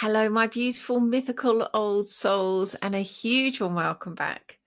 Hello, my beautiful mythical old souls, and a huge warm welcome back.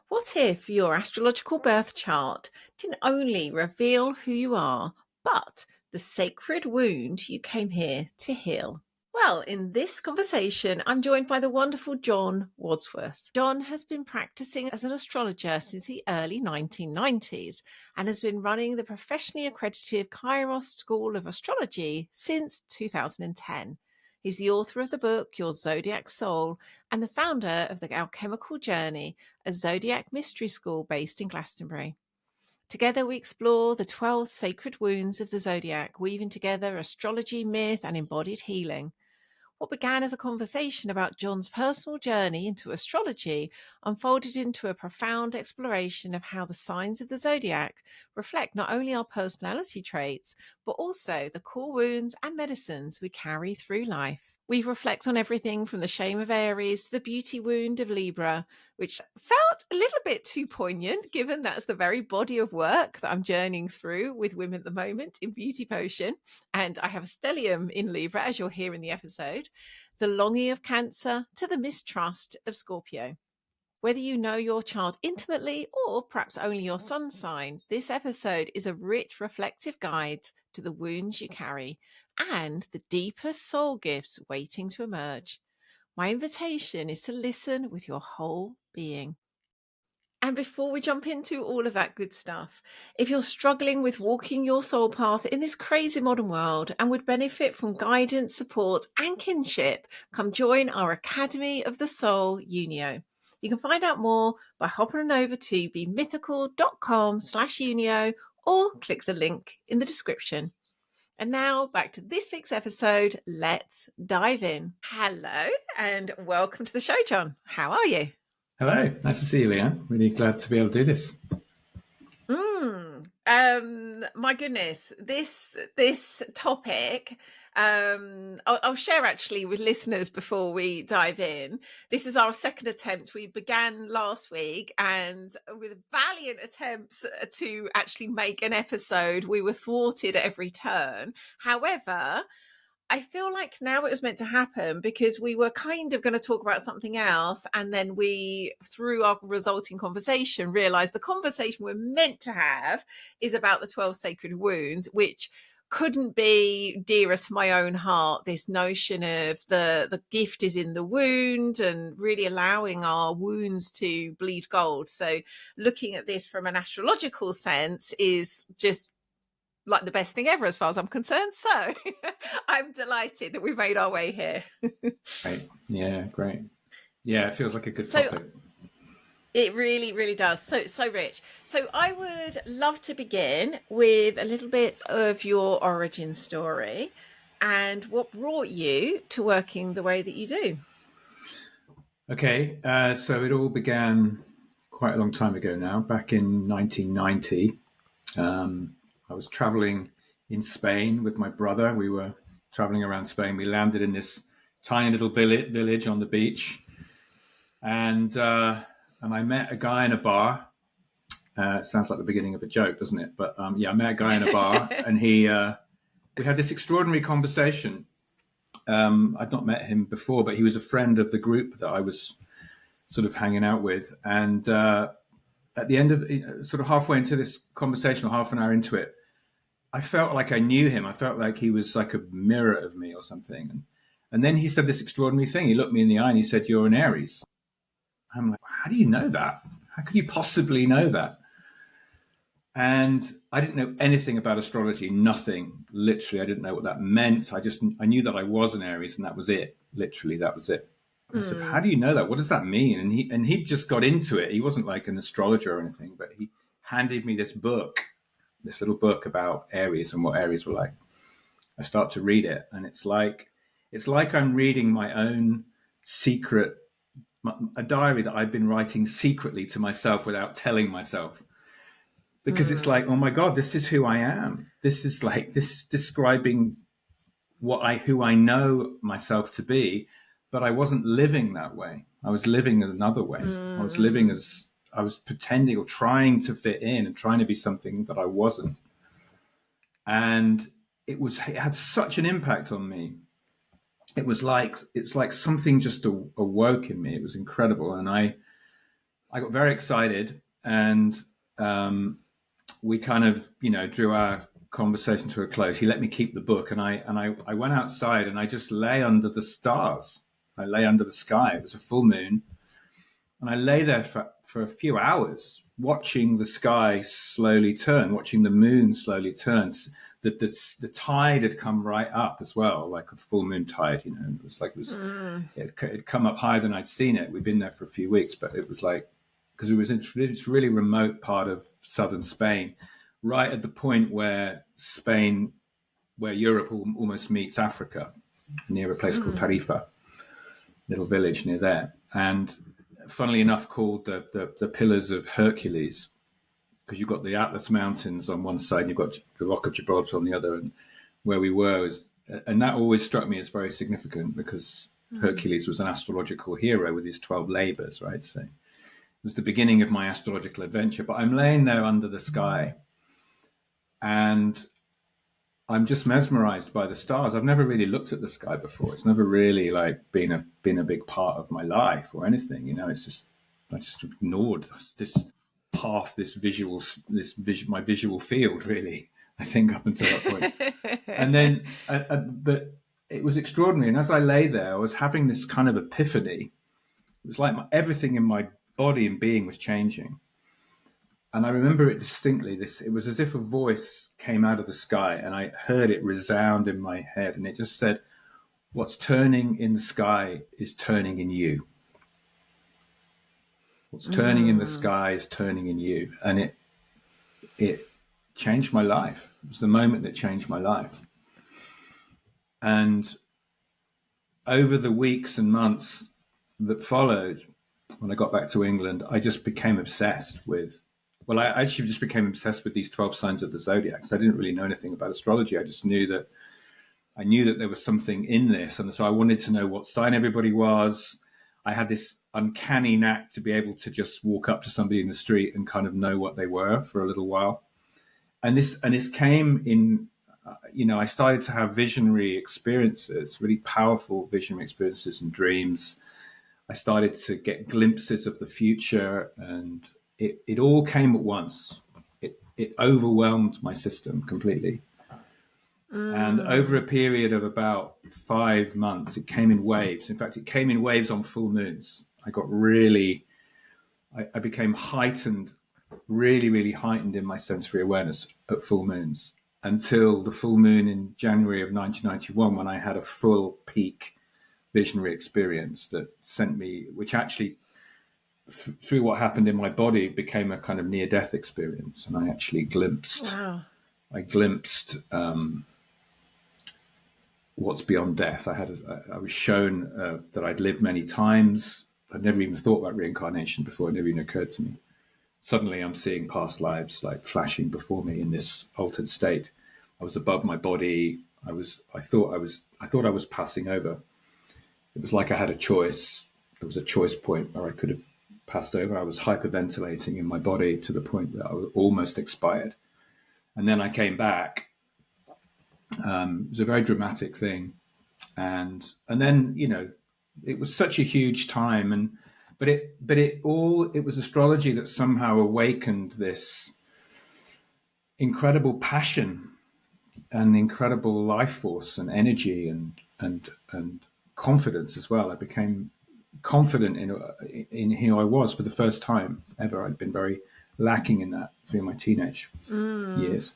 What if your astrological birth chart didn't only reveal who you are, but the sacred wound you came here to heal? Well, in this conversation, I'm joined by the wonderful John Wadsworth. John has been practicing as an astrologer since the early 1990s and has been running the professionally accredited Kairos School of Astrology since 2010. He's the author of the book Your Zodiac Soul and the founder of the Alchemical Journey, a zodiac mystery school based in Glastonbury. Together, we explore the 12 sacred wounds of the zodiac, weaving together astrology, myth, and embodied healing. What began as a conversation about John's personal journey into astrology unfolded into a profound exploration of how the signs of the zodiac reflect not only our personality traits, but also the core wounds and medicines we carry through life. We reflect on everything from the shame of Aries to the beauty wound of Libra, which felt a little bit too poignant, given that's the very body of work that I'm journeying through with women at the moment in Beauty Potion. And I have a stellium in Libra, as you'll hear in the episode, the longing of Cancer to the mistrust of Scorpio. Whether you know your chart intimately or perhaps only your sun sign, this episode is a rich, reflective guide to the wounds you carry and the deepest soul gifts waiting to emerge. My invitation is to listen with your whole being. And before we jump into all of that good stuff, if you're struggling with walking your soul path in this crazy modern world and would benefit from guidance, support, and kinship, come join our Academy of the Soul Unio. You can find out more by hopping on over to bemythical.com/unio or click the link in the description. And now back to this week's episode. Let's dive in. Hello and welcome to the show, John. How are you? Hello, nice to see you, Lian. Really glad to be able to do this. My goodness, this topic, I'll share actually with listeners before we dive in. This is our second attempt. We began last week, and with valiant attempts to actually make an episode, we were thwarted at every turn. However, I feel like now it was meant to happen because we were kind of going to talk about something else. And then we, through our resulting conversation, realized the conversation we're meant to have is about the 12 sacred wounds, which couldn't be dearer to my own heart. This notion of the gift is in the wound and really allowing our wounds to bleed gold. So looking at this from an astrological sense is just like the best thing ever as far as I'm concerned. So I'm delighted that we've made our way here. Great. Yeah, great. Yeah, it feels like a good So topic. it really, really does. So rich. So I would love to begin with a little bit of your origin story and what brought you to working the way that you do. Okay, so it all began quite a long time ago now, back in 1990. I was traveling in Spain with my brother. We were traveling around Spain. We landed in this tiny little village on the beach, and I met a guy in a bar. It sounds like the beginning of a joke, doesn't it? But yeah, I met a guy in a bar, and we had this extraordinary conversation. I'd not met him before, but he was a friend of the group that I was sort of hanging out with. And at the end of sort of halfway into this conversation, or half an hour into it, I felt like I knew him. I felt like he was like a mirror of me or something. And then he said this extraordinary thing. He looked me in the eye and he said, "You're an Aries." I'm like, "How do you know that? How could you possibly know that?" And I didn't know anything about astrology, nothing. Literally, I didn't know what that meant. I knew that I was an Aries, and that was it. Literally, that was it. And I said, "How do you know that? What does that mean?" And he just got into it. He wasn't like an astrologer or anything, but he handed me this book, this little book about Aries and what Aries were like. I start to read it, and it's like I'm reading my own secret, a diary that I've been writing secretly to myself without telling myself. Because it's like, oh my God, this is who I am. This is describing who I know myself to be, but I wasn't living that way. I was living another way. I was pretending or trying to fit in and trying to be something that I wasn't. And it had such an impact on me it's like something just awoke in me. It was incredible, and I got very excited, and we kind of drew our conversation to a close. He let me keep the book, and I went outside and I just lay under the stars. I lay under the sky. It was a full moon, and I lay there for a few hours, watching the sky slowly turn, watching the moon slowly turn. The tide had come right up as well, like a full moon tide. It was like it had come up higher than I'd seen it. We'd been there for a few weeks, but it was like, because it was in this really remote part of southern Spain, right at the point where Europe almost meets Africa, near a place called Tarifa, little village near there, and funnily enough called the Pillars of Hercules, because you've got the Atlas Mountains on one side and you've got the Rock of Gibraltar on the other, and where we were and that always struck me as very significant, because Hercules was an astrological hero with his 12 labors, right? So it was the beginning of my astrological adventure. But I'm laying there under the sky and I'm just mesmerized by the stars. I've never really looked at the sky before. It's never really like been a big part of my life or anything. It's just, I just ignored my visual field, really, I think, up until that point. And then, but it was extraordinary. And as I lay there, I was having this kind of epiphany. It was like everything in my body and being was changing. And I remember it distinctly. It was as if a voice came out of the sky, and I heard it resound in my head. And it just said, "What's turning in the sky is turning in you. What's turning in the sky is turning in you." And it changed my life. It was the moment that changed my life. And over the weeks and months that followed, when I got back to England, I just became obsessed with, I actually just became obsessed with these 12 signs of the zodiac. So I didn't really know anything about astrology. I just knew that there was something in this. And so I wanted to know what sign everybody was. I had this uncanny knack to be able to just walk up to somebody in the street and kind of know what they were for a little while. And this came in, I started to have visionary experiences, really powerful visionary experiences and dreams. I started to get glimpses of the future, and it all came at once. It overwhelmed my system completely. And over a period of about 5 months, it came in waves. In fact, it came in waves on full moons. I became heightened, really, really heightened in my sensory awareness at full moons, until the full moon in January of 1991, when I had a full peak visionary experience that sent me, which actually, through what happened in my body, became a kind of near-death experience. And I actually glimpsed what's beyond death. I was shown that I'd lived many times. I'd never even thought about reincarnation before. It never even occurred to me. Suddenly I'm seeing past lives like flashing before me in this altered state. I was above my body. I thought I was passing over. It was like I had a choice. There was a choice point where I could have passed over. I was hyperventilating in my body to the point that I was almost expired. And then I came back. It was a very dramatic thing. And then, it was such a huge time. But it was astrology that somehow awakened this incredible passion and incredible life force and energy and confidence as well. I became confident in who I was for the first time ever. I'd been very lacking in that through my teenage years,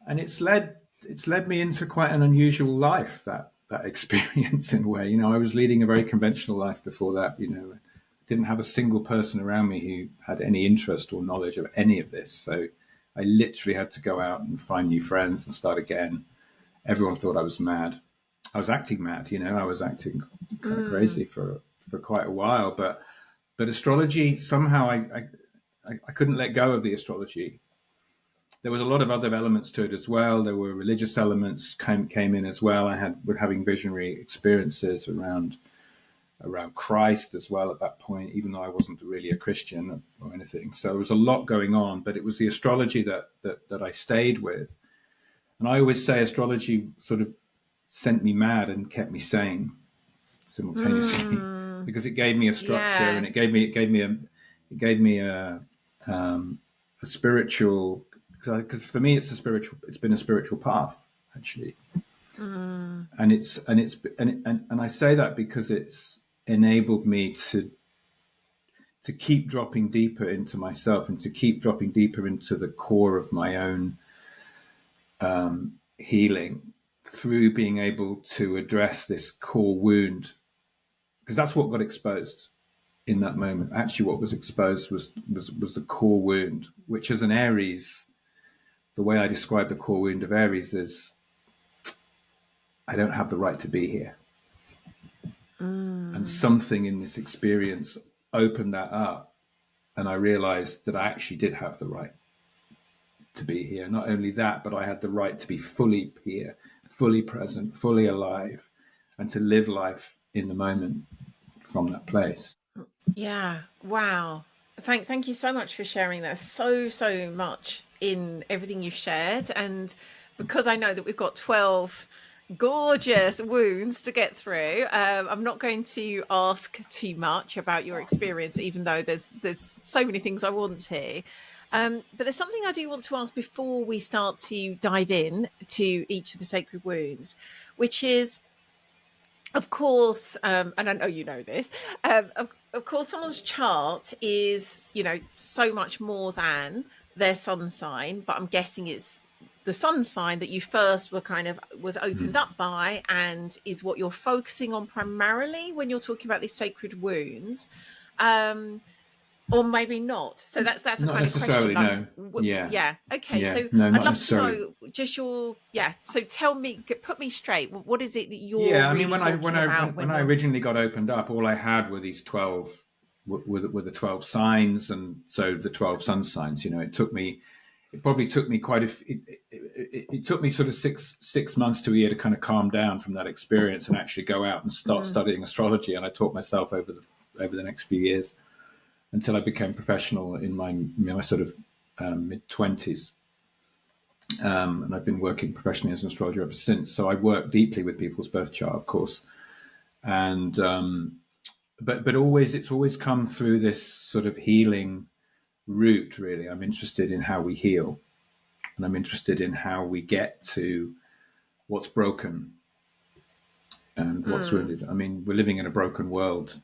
and it's led me into quite an unusual life. That experience, in a way. I was leading a very conventional life before that. Didn't have a single person around me who had any interest or knowledge of any of this. So I literally had to go out and find new friends and start again. Everyone thought I was mad. I was acting mad, I was acting kind of crazy for quite a while. But astrology, somehow I couldn't let go of the astrology. There was a lot of other elements to it as well. There were religious elements came in as well. We're having visionary experiences around Christ as well at that point, even though I wasn't really a Christian or anything. So there was a lot going on, but it was the astrology that I stayed with. And I always say astrology sort of sent me mad and kept me sane simultaneously because it gave me a structure, Yeah. and it gave me a spiritual, because for me it's been a spiritual path actually. And I say that because it's enabled me to keep dropping deeper into myself and to keep dropping deeper into the core of my own healing through being able to address this core wound, because that's what got exposed in that moment. Actually, what was exposed was the core wound, which as an Aries, the way I describe the core wound of Aries is, I don't have the right to be here. And something in this experience opened that up, and I realized that I actually did have the right to be here. Not only that, but I had the right to be fully here, fully present, fully alive, and to live life in the moment from that place. Yeah. Wow. Thank you so much for sharing that. So much in everything you've shared. And because I know that we've got 12 gorgeous wounds to get through, I'm not going to ask too much about your experience, even though there's so many things I want to. But there's something I do want to ask before we start to dive in to each of the sacred wounds, which is, of course, and I know you know this, of course, someone's chart is, so much more than their sun sign, but I'm guessing it's the sun sign that you first was opened up by, and is what you're focusing on primarily when you're talking about these sacred wounds. Or maybe not. So that's a Not kind of question. necessarily, Like, no. Yeah. yeah, okay. Yeah. So No, I'd not love to necessarily. know just your, yeah. So tell me, put me straight. What is it that you're Yeah, I mean, really talking about when when I you're? originally got opened up, all I had were these 12 with the 12 signs, and so the 12 sun signs. It probably took me it took me sort of six months to a year to kind of calm down from that experience and actually go out and start studying astrology. And I taught myself over the next few years until I became professional in my sort of mid-20s. And I've been working professionally as an astrologer ever since. So I've worked deeply with people's birth chart, of course, and but always it's always come through this sort of healing route. Really, I'm interested in how we heal, and I'm interested in how we get to what's broken and what's Mm, wounded. I mean, we're living in a broken world.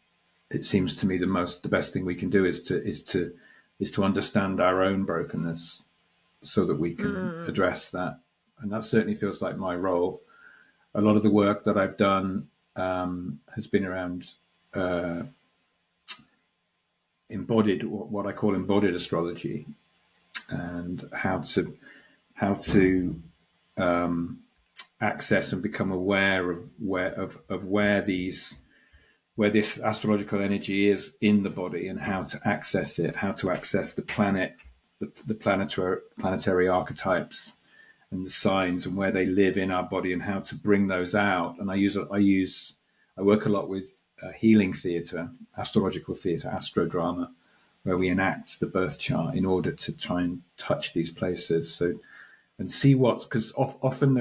It seems to me the best thing we can do is to understand our own brokenness so that we can mm, address that. And that certainly feels like my role. A lot of the work that I've done has been around embodied, what I call embodied astrology, and how to access and become aware of where this astrological energy is in the body, and how to access it, how to access the planet, the planetary archetypes and the signs, and where they live in our body, and how to bring those out. And I work a lot with healing theatre, astrological theatre, astrodrama, where we enact the birth chart in order to try and touch these places. So, and see what's, because often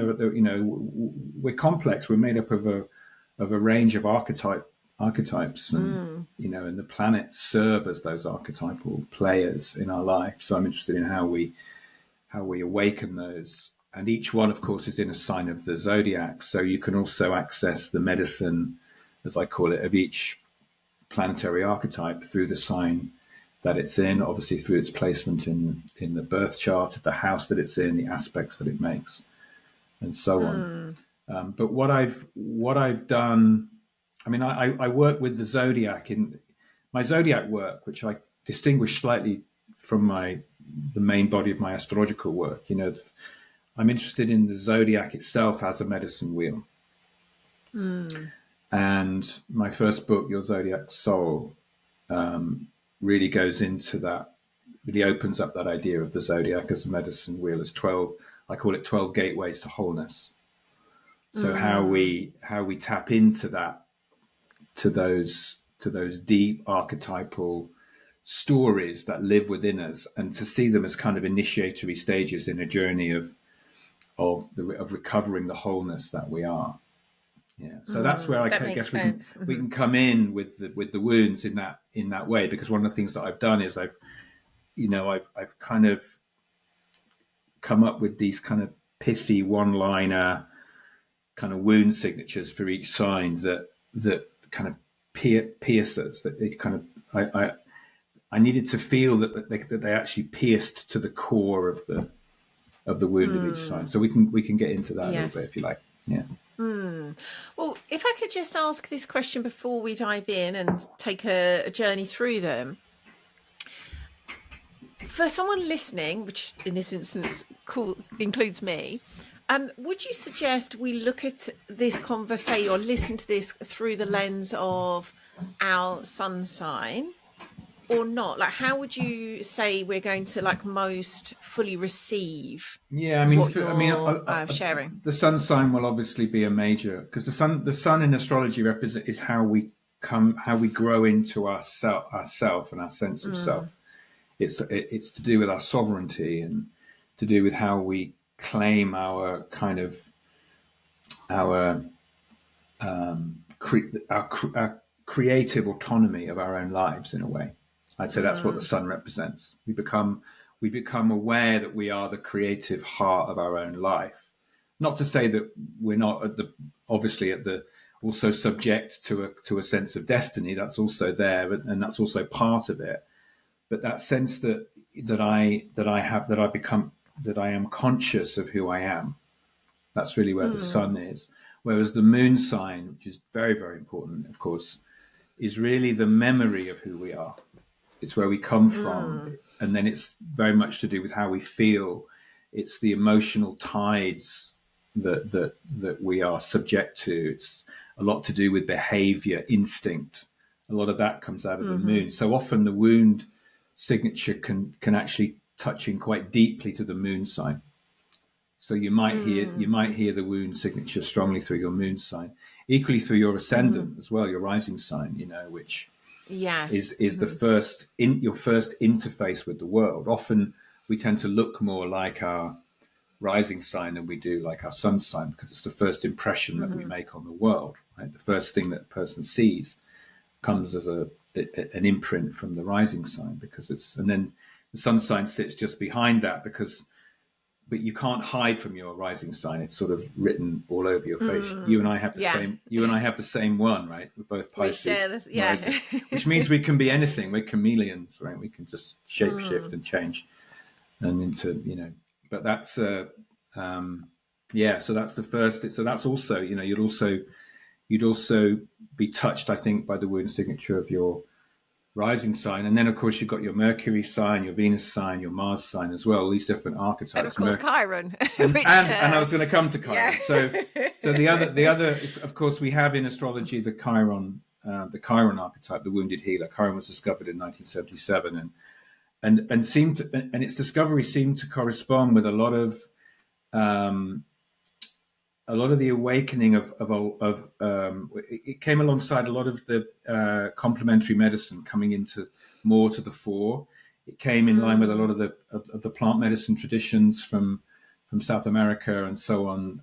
we're complex. We're made up of a range of archetypes, and mm, and the planets serve as those archetypal players in our life. So I'm interested in how we awaken those. And each one, of course, is in a sign of the zodiac. So you can also access the medicine, as I call it, of each planetary archetype through the sign that it's in, obviously through its placement in the birth chart, the house that it's in, the aspects that it makes, and so on. mm, But what I've done, I mean, I work with the zodiac in my zodiac work, which I distinguish slightly from the main body of my astrological work. I'm interested in the zodiac itself as a medicine wheel. mm, And my first book, Your Zodiac Soul, really goes into that, really opens up that idea of the zodiac as a medicine wheel, as 12, I call it 12 gateways to wholeness. So mm, how we tap into that, to those deep archetypal stories that live within us, and to see them as kind of initiatory stages in a journey of recovering the wholeness that we are. Yeah, so that's where I That makes guess sense. we can come in with the wounds in that way, because one of the things that I've done is I've kind of come up with these kind of pithy one-liner kind of wound signatures for each sign that kind of pierces, that they kind of I needed to feel that they actually pierced to the core of the wound of each sign. So we can get into that a little bit Yes. if you like. Yeah. Well, if I could just ask this question before we dive in and take a journey through them. For someone listening, which in this instance includes me, would you suggest we look at this conversation or listen to this through the lens of our sun sign or not? Like, how would you say we're going to like most fully receive Yeah, what you're sharing? the sun sign will obviously be a major, because the sun in astrology is how we grow into ourself and our sense of self. It's to do with our sovereignty and to do with how we claim our kind of our our creative autonomy of our own lives in a way. I'd say that's what the sun represents. We become aware that we are the creative heart of our own life. Not to say that we're not obviously also subject to a sense of destiny. That's also there, and that's also part of it. But that sense that I am conscious of who I am. That's really where the sun is. Whereas the moon sign, which is very, very important, of course, is really the memory of who we are. It's where we come from. And then it's very much to do with how we feel. It's the emotional tides that we are subject to. It's a lot to do with behavior, instinct. A lot of that comes out of the moon. So often the wound signature can actually touch in quite deeply to the moon sign. So you might hear the wound signature strongly through your moon sign, equally through your ascendant as well, your rising sign, which is the your first interface with the world. Often we tend to look more like our rising sign than we do like our sun sign, because it's the first impression that we make on the world. Right? The first thing that a person sees comes as an imprint from the rising sign, and then the sun sign sits just behind that, but you can't hide from your rising sign. It's sort of written all over your face. You and I have the same. You and I have the same one, right? We're both Pisces. We share this, rising, which means we can be anything. We're chameleons, right? We can just shapeshift and change, and into But that's So that's the first. So that's also you'd also be touched, I think, by the wound signature of your rising sign. And then, of course, you've got your Mercury sign, your Venus sign, your Mars sign as well, all these different archetypes. And, of course, Chiron. And I was going to come to Chiron. Yeah. So the other, of course, we have in astrology the Chiron archetype, the wounded healer. Chiron was discovered in 1977 and its discovery seemed to correspond with a lot of the awakening of it came alongside a lot of the complementary medicine coming into more to the fore. It came in line with a lot of the plant medicine traditions from South America and so on.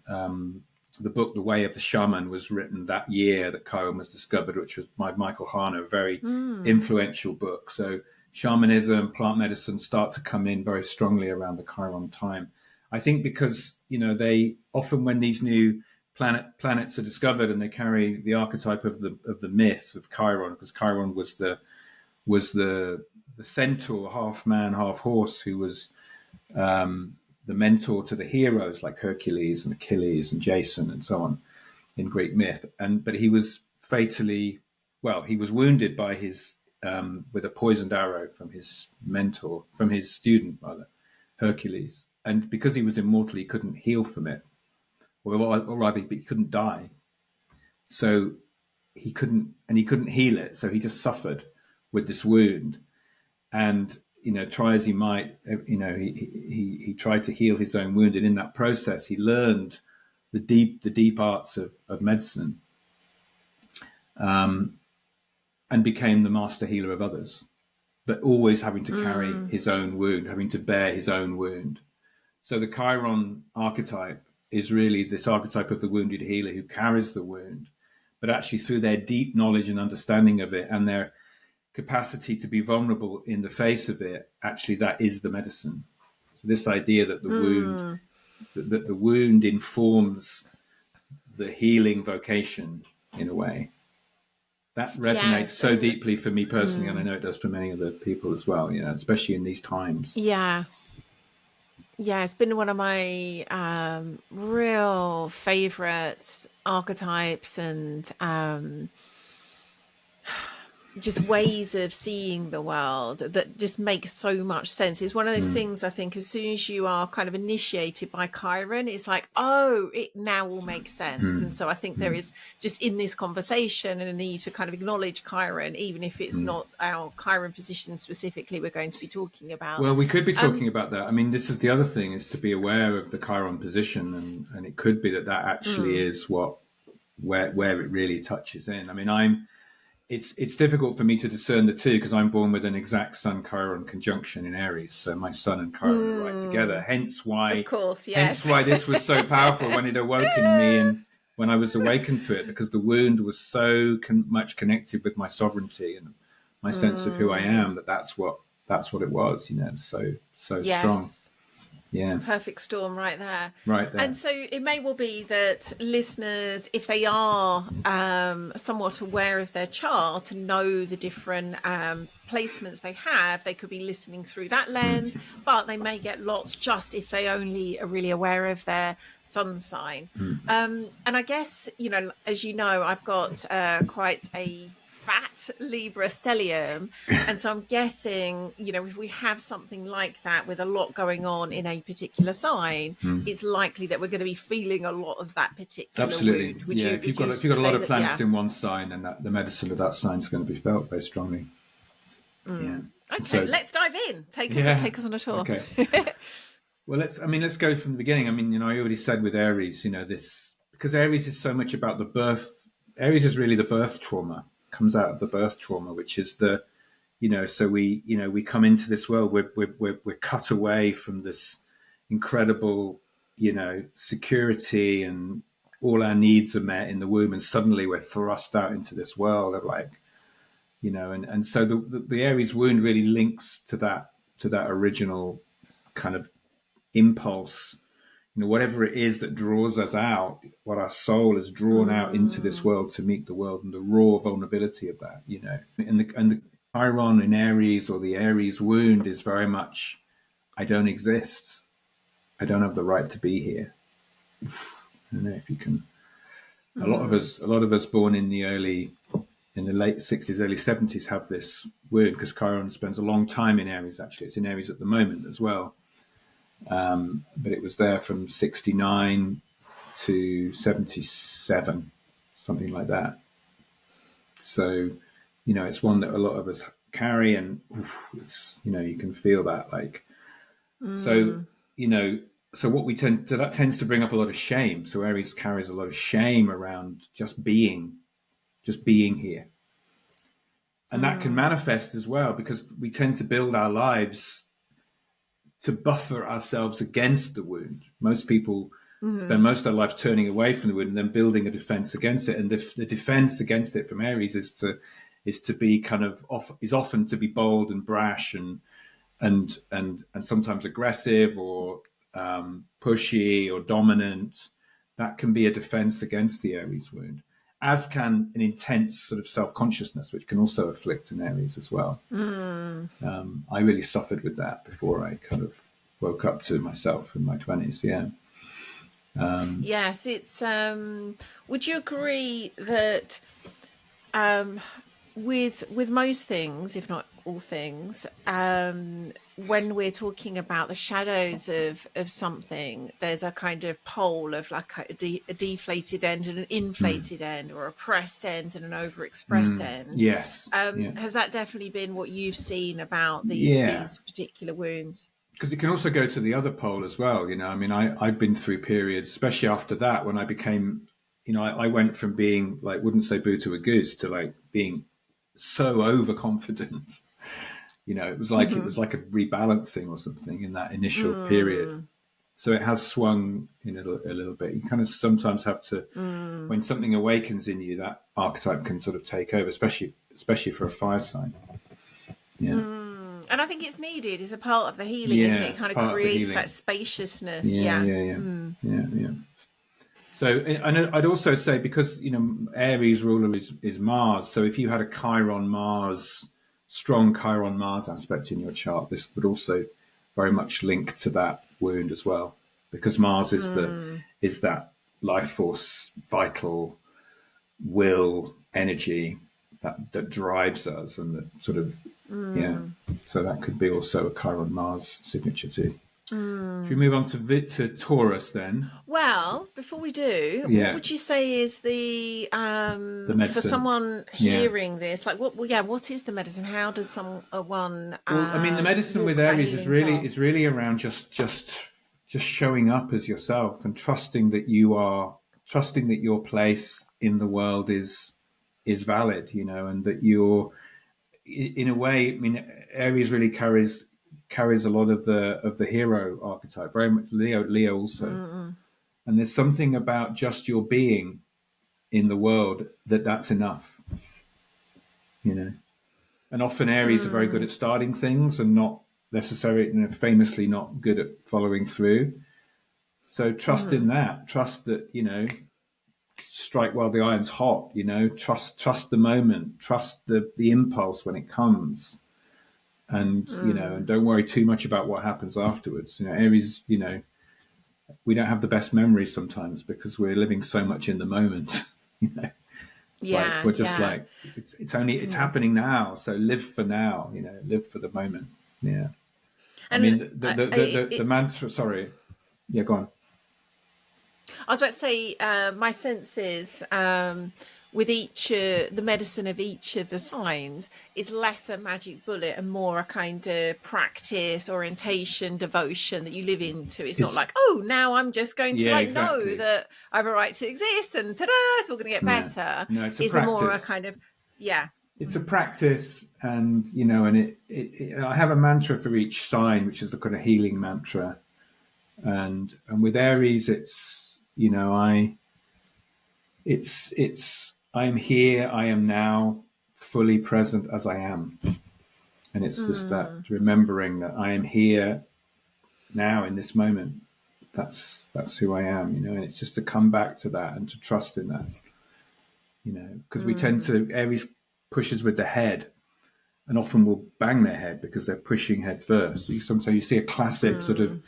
The book The Way of the Shaman was written that year that Chiron was discovered, which was by Michael Harner, a very influential book. So shamanism, plant medicine start to come in very strongly around the Chiron time. I think because they often, when these new planets are discovered, and they carry the archetype of the myth of Chiron, because Chiron was the centaur, half man, half horse, who was the mentor to the heroes like Hercules and Achilles and Jason and so on in Greek myth. But he was he was wounded by his with a poisoned arrow from his student rather, Hercules. And because he was immortal, he couldn't heal from it, or rather, he couldn't die. So he couldn't heal it. So he just suffered with this wound. And try as he might, he tried to heal his own wound, and in that process, he learned the deep arts of medicine, and became the master healer of others, but always having to carry his own wound, having to bear his own wound. So the Chiron archetype is really this archetype of the wounded healer who carries the wound, but actually through their deep knowledge and understanding of it and their capacity to be vulnerable in the face of it, actually that is the medicine. So this idea that the wound informs the healing vocation in a way, that resonates Yes. so And deeply for me personally, and I know it does for many other people as well, especially in these times. yeah. Yeah, it's been one of my real favorite archetypes and just ways of seeing the world that just makes so much sense. It's one of those things, I think, as soon as you are kind of initiated by Chiron, it's like, oh, it now all makes sense. And so I think there is just in this conversation a need to kind of acknowledge Chiron, even if it's not our Chiron position specifically we're going to be talking about. Well, we could be talking about that. I mean, this is the other thing, is to be aware of the Chiron position, and it could be that actually is where it really touches in. I mean, it's difficult for me to discern the two because I'm born with an exact Sun Chiron conjunction in Aries, so my Sun and Chiron are right together. Hence why, Of course, yes. this was so powerful when it awoke in me and when I was awakened to it, because the wound was so much connected with my sovereignty and my sense of who I am, that's what it was. So Yes. strong. Yeah. Perfect storm right there. Right there. And so it may well be that listeners, if they are somewhat aware of their chart and know the different placements they have, they could be listening through that lens, but they may get lots just if they only are really aware of their sun sign. And I guess, as you know, I've got quite a fat Libra stellium, and so I'm guessing, if we have something like that with a lot going on in a particular sign, it's likely that we're going to be feeling a lot of that particular Absolutely. wound. If you've got a lot of planets in one sign, then the medicine of that sign is going to be felt very strongly. Yeah. Okay, So, let's dive in. Take us on a tour. Okay. Well, let's go from the beginning. I mean, I already said with Aries, this, because Aries is so much about the birth. Aries is really the birth trauma. Comes out of the birth trauma, which is the, so we come into this world, we're cut away from this incredible, security, and all our needs are met in the womb, and suddenly we're thrust out into this world of and so the Aries wound really links to that original kind of impulse, whatever it is that draws us out, what our soul is drawn out into this world to meet the world, and the raw vulnerability of that, and the Chiron in Aries, or the Aries wound, is very much, I don't exist, I don't have the right to be here. I don't know if you can. A lot of us born in the late 60s, early 70s have this wound, because Chiron spends a long time in Aries. Actually, it's in Aries at the moment as well. But it was there from 69 to 77, something like that. So, it's one that a lot of us carry, and it's, you can feel that, so what that tends to bring up a lot of shame. So Aries carries a lot of shame around just being here. And that can manifest as well, because we tend to build our lives to buffer ourselves against the wound. Most people spend most of their lives turning away from the wound and then building a defense against it. And the defense against it from Aries is to be kind of is often to be bold and brash and sometimes aggressive, or pushy or dominant. That can be a defense against the Aries wound, as can an intense sort of self-consciousness, which can also afflict an Aries as well. I really suffered with that before I kind of woke up to myself in my 20s. Yeah. Yes, it's. Would you agree that with most things, if not all things, when we're talking about the shadows of something, there's a kind of pole of like a deflated end and an inflated end, or a pressed end and an overexpressed end. Yes. Has that definitely been what you've seen about these particular wounds? Because it can also go to the other pole as well. I mean, I've been through periods, especially after that, when I became, I went from being like, wouldn't say boo to a goose, to like being so overconfident. It was like a rebalancing or something in that initial period. So it has swung in a little bit. You kind of sometimes have to, when something awakens in you, that archetype can sort of take over, especially for a fire sign. Yeah. And I think it's needed. It's a part of the healing, isn't it? It It's kind of part of the creates healing. that spaciousness. Yeah. So, and I'd also say, because, Aries ruler is Mars. So if you had a strong Chiron Mars aspect in your chart, this would also very much link to that wound as well, because Mars is that life force, vital will, energy that drives us, and that sort of So that could be also a Chiron Mars signature too. Should we move on to Taurus then? Well, before we do, what would you say is the medicine for someone hearing this? Like, what is the medicine? How does someone? Well, I mean, the medicine with Aries is really around just showing up as yourself, and trusting that your place in the world is valid, and that you're, in a way. I mean, Aries really carries a lot of the hero archetype, very much Leo also. And there's something about just your being in the world that's enough, And often Aries are very good at starting things and not necessarily, famously not good at following through. So trust in that. Trust that, strike while the iron's hot. Trust the moment. Trust the impulse when it comes. And and don't worry too much about what happens afterwards. Aries, we don't have the best memories sometimes because we're living so much in the moment. Like we're just like it's happening now, so live for now. Live for the moment. Yeah. And I mean the mantra. Sorry. Yeah, go on. I was about to say, my sense is with each, the medicine of each of the signs is less a magic bullet and more a kind of practice, orientation, devotion that you live into. It's not like, oh, now I'm just going to know that I have a right to exist and ta-da, it's all going to get better. No, it's a more a kind of, It's a practice, and and I have a mantra for each sign, which is the kind of healing mantra, and with Aries, it's I am here, I am now, fully present as I am. And it's just that remembering that I am here now in this moment. That's who I am, and it's just to come back to that and to trust in that, because we tend to, Aries pushes with the head and often will bang their head because they're pushing head first. Sometimes you see a classic sort of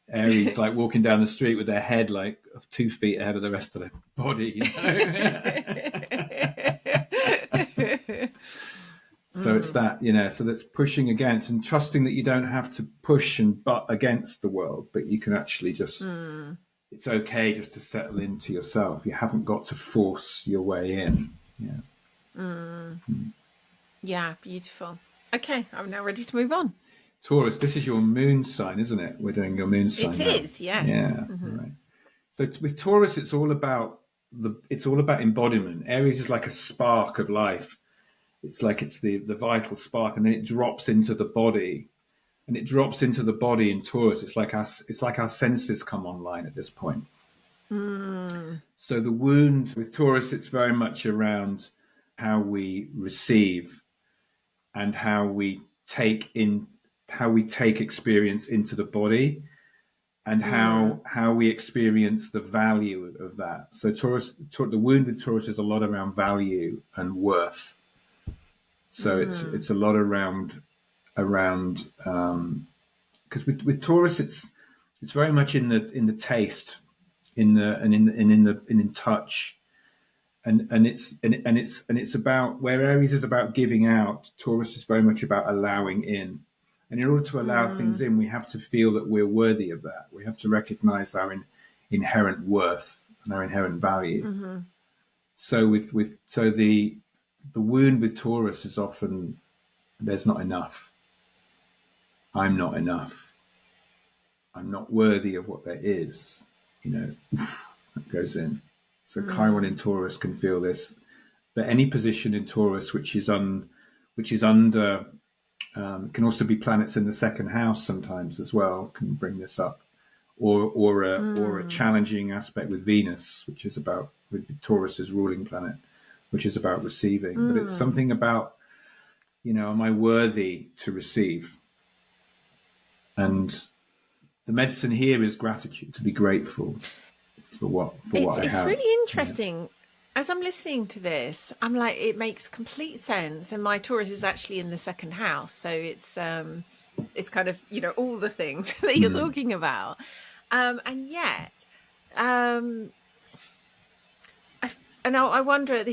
Aries like walking down the street with their head like 2 feet ahead of the rest of their body. So it's that, so that's pushing against and trusting that you don't have to push and butt against the world, but you can actually just, it's okay just to settle into yourself. You haven't got to force your way in. Yeah, beautiful. Okay, I'm now ready to move on. Taurus, this is your moon sign, isn't it? We're doing your moon sign. It now. is, yes. Yeah, right. So with Taurus, it's all about embodiment. Aries is like a spark of life. It's like it's the vital spark, and then it drops into the body, and it drops into the body in Taurus. It's like our senses come online at this point. So the wound with Taurus, it's very much around how we receive and how we take experience into the body, and how we experience the value of that. So the wound with Taurus is a lot around value and worth. So it's a lot around because with Taurus it's very much in the taste, in touch, and it's about where Aries is about giving out. Taurus is very much about allowing in. And in order to allow things in, we have to feel that we're worthy of that. We have to recognize our inherent worth and our inherent value. So the wound with Taurus is often, there's not enough. I'm not enough. I'm not worthy of what there is. That goes in. So Chiron in Taurus can feel this. But any position in Taurus which is under can also be planets in the second house sometimes as well, can bring this up. or a challenging aspect with Venus, which is about with Taurus's ruling planet, which is about receiving. But it's something about, am I worthy to receive? And the medicine here is gratitude, to be grateful for what I It's have. really interesting. As I'm listening to this, I'm like, it makes complete sense. And my Taurus is actually in the second house, so it's kind of all the things that you're talking about, and yet, um, I wonder.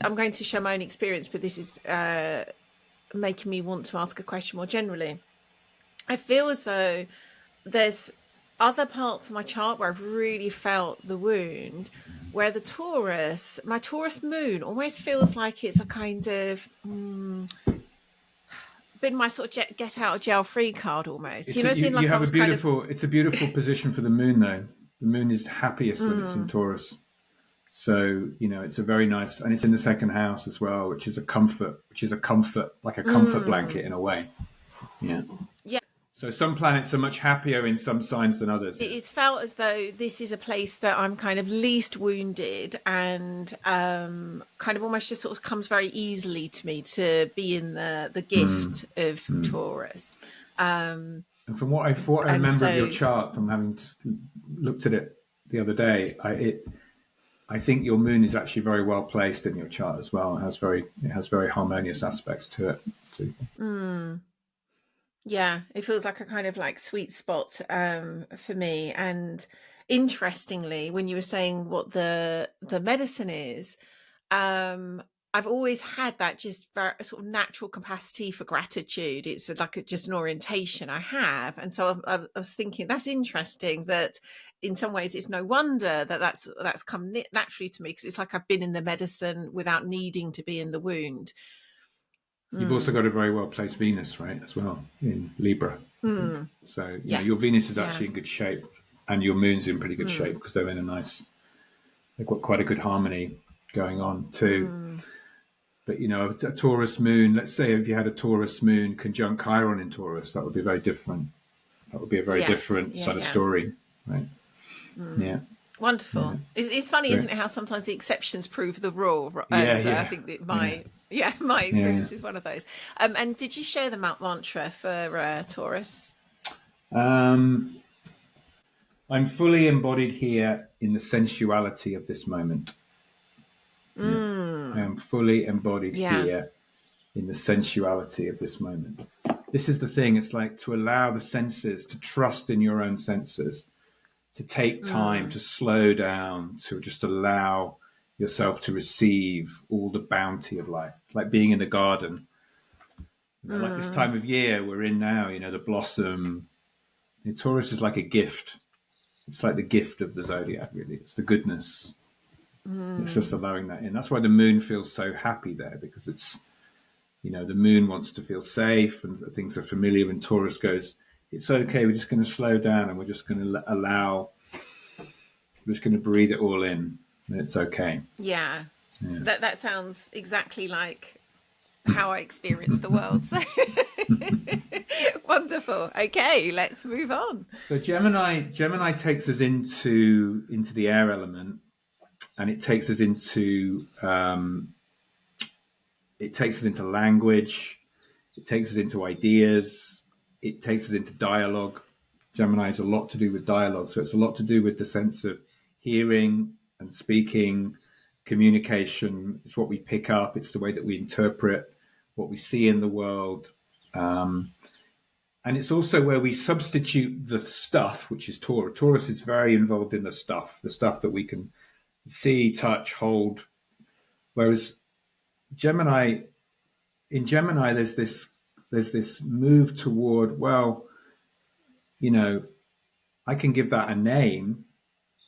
I'm going to share my own experience, but this is making me want to ask a question more generally. I feel as though there's other parts of my chart where I've really felt the wound, where my Taurus moon almost feels like it's a kind of been my sort of get out of jail free card almost. It's in like I was kind of. It's a beautiful position for the moon, though. The moon is happiest when it's in Taurus. So, it's a very nice, and it's in the second house as well, which is a comfort, like a comfort blanket in a way. Yeah. Yeah. So some planets are much happier in some signs than others. It's felt as though this is a place that I'm kind of least wounded, and kind of almost just sort of comes very easily to me to be in the gift of Taurus. And from what I remember of your chart, from having just looked at it the other day, I think your moon is actually very well placed in your chart as well. It has very harmonious aspects to it too. Yeah, it feels like a kind of like sweet spot for me. And interestingly, when you were saying what the medicine is, I've always had that just very sort of natural capacity for gratitude. It's like just an orientation I have, and so I was thinking that's interesting. That in some ways it's no wonder that's come naturally to me, because it's like I've been in the medicine without needing to be in the wound. You've also got a very well placed Venus, right, as well, in Libra. So Yes. Your Venus is actually in good shape, and your moon's in pretty good shape, because they've got quite a good harmony going on too. But a Taurus moon, let's say if you had a Taurus moon conjunct Chiron in Taurus, that would be very different. That would be a very different sort of story, right? Yeah. Wonderful. Yeah. It's funny, isn't it, how sometimes the exceptions prove the rule? And I think that my experience is one of those. And did you share the mantra for Taurus? I'm fully embodied here in the sensuality of this moment. I am fully embodied here in the sensuality of this moment. This is the thing. It's like to allow the senses, to trust in your own senses, to take time, to slow down, to just allow yourself to receive all the bounty of life, like being in a garden. Like this time of year we're in now, the blossom. Taurus is like a gift. It's like the gift of the zodiac, really. It's the goodness. It's just allowing that in. That's why the moon feels so happy there, because it's, the moon wants to feel safe and things are familiar. And Taurus goes, it's okay. We're just going to slow down and we're just going to we're just going to breathe it all in. And it's okay. Yeah. That sounds exactly like how I experience the world. So wonderful. Okay, let's move on. So Gemini takes us into the air element, and it takes us into language, it takes us into ideas, it takes us into dialogue. Gemini has a lot to do with dialogue, so it's a lot to do with the sense of hearing and speaking, communication. It's what we pick up, it's the way that we interpret what we see in the world. And it's also where we substitute the stuff, which is Taurus. Taurus is very involved in the stuff that we can see, touch, hold. Whereas in Gemini, there's this move toward, I can give that a name,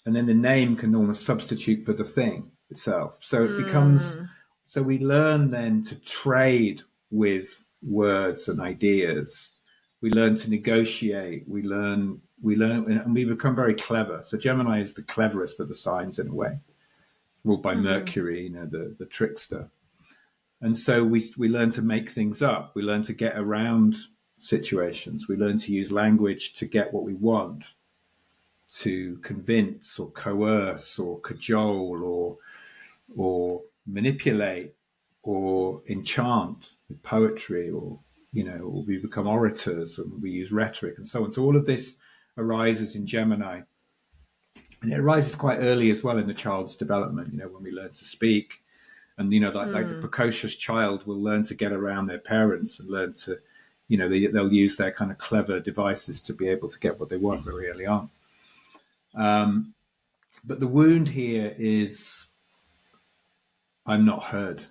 and then the name can almost substitute for the thing itself. So it becomes, so we learn then to trade with words and ideas. We learn to negotiate. We learn, and we become very clever. So Gemini is the cleverest of the signs in a way, ruled by Mercury, the trickster. And so we learn to make things up. We learn to get around situations. We learn to use language to get what we want. to convince or coerce or cajole or manipulate or enchant with poetry, or or we become orators and we use rhetoric and so on. So all of this arises in Gemini, and it arises quite early as well in the child's development. When we learn to speak, and like the precocious child will learn to get around their parents and learn to, they'll use their kind of clever devices to be able to get what they want very early on. But the wound here is, I'm not heard.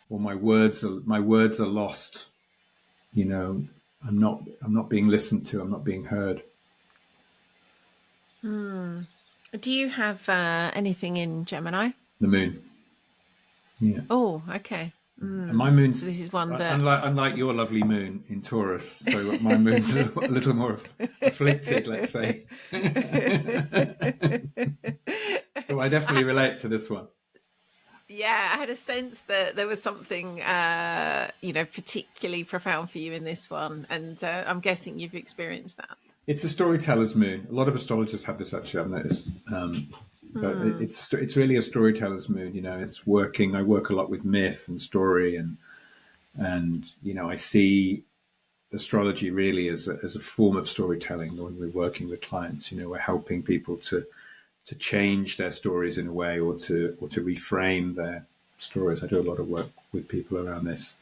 Or my words are lost. I'm not being listened to. I'm not being heard. Do you have anything in Gemini? The moon. Yeah. Oh, okay. And my moon's, so this is one that, unlike your lovely moon in Taurus, so my moon's a little more afflicted, let's say. So I definitely relate to this one. Yeah, I had a sense that there was something, particularly profound for you in this one, and I'm guessing you've experienced that. It's a storyteller's moon. A lot of astrologers have this, actually, I've noticed. But it's really a storyteller's moon. It's working. I work a lot with myth and story, and I see astrology really as a form of storytelling. When we're working with clients, we're helping people to change their stories in a way, or to reframe their stories. I do a lot of work with people around this.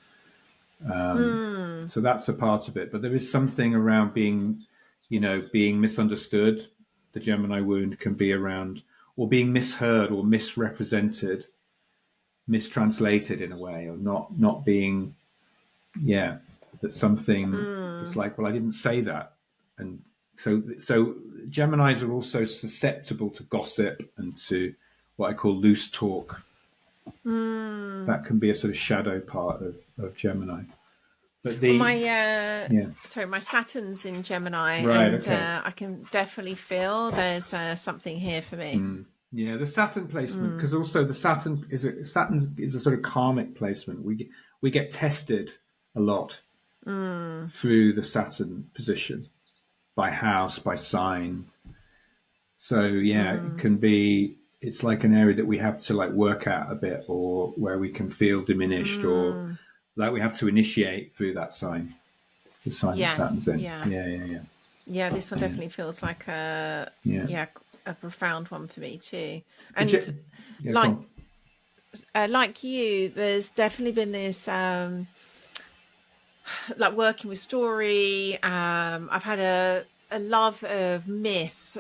So that's a part of it. But there is something around being misunderstood. The Gemini wound can be around, or being misheard or misrepresented, mistranslated in a way, or not being, that something is like, well, I didn't say that. And so Geminis are also susceptible to gossip and to what I call loose talk. That can be a sort of shadow part of Gemini. But my Saturn's in Gemini, right, and okay. I can definitely feel there's something here for me. Yeah, the Saturn placement, because also the Saturn is a sort of karmic placement. We get tested a lot through the Saturn position, by house, by sign. So it can be. It's like an area that we have to work at a bit, or where we can feel diminished, or we have to initiate through that sign. The sign that Saturn's in. Yeah, this one definitely feels like a profound one for me too. And like you, there's definitely been this working with story. I've had a love of myth,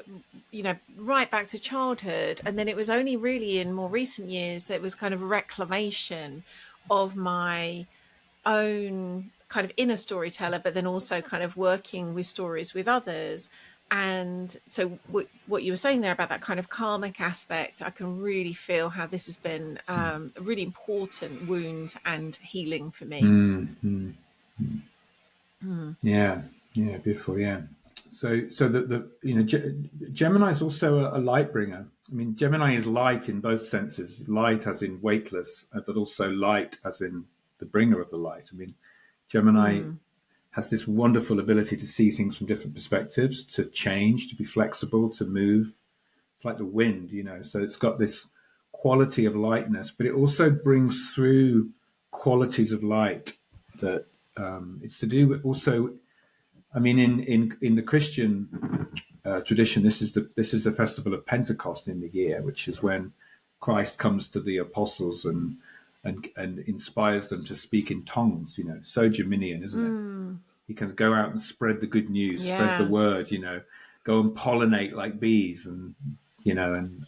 right back to childhood, and then it was only really in more recent years that it was kind of a reclamation of my own kind of inner storyteller, but then also kind of working with stories with others. And so what you were saying there about that kind of karmic aspect, I can really feel how this has been a really important wound and healing for me. Yeah, beautiful. Yeah. So the Gemini is also a light bringer. I mean, Gemini is light in both senses. Light as in weightless, but also light as in the bringer of the light. I mean, Gemini has this wonderful ability to see things from different perspectives, to change, to be flexible, to move. It's like the wind, so it's got this quality of lightness, but it also brings through qualities of light that it's to do with also. I mean, in the Christian tradition, this is the festival of Pentecost in the year, which is when Christ comes to the apostles and inspires them to speak in tongues. So Geminian, isn't it? He can go out and spread the good news, spread the word. Go and pollinate like bees, and and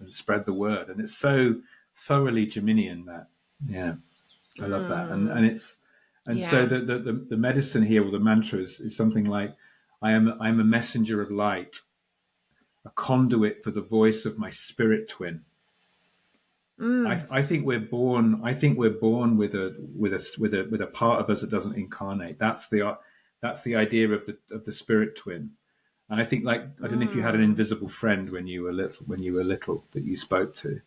spread the word. And it's so thoroughly Geminian that I love that, and it's. And so the medicine here, or the mantra, is something like, I'm a messenger of light, a conduit for the voice of my spirit twin. I think we're born. I think we're born with a part of us that doesn't incarnate. That's the idea of the spirit twin. And I think, I don't know if you had an invisible friend when you were little that you spoke to,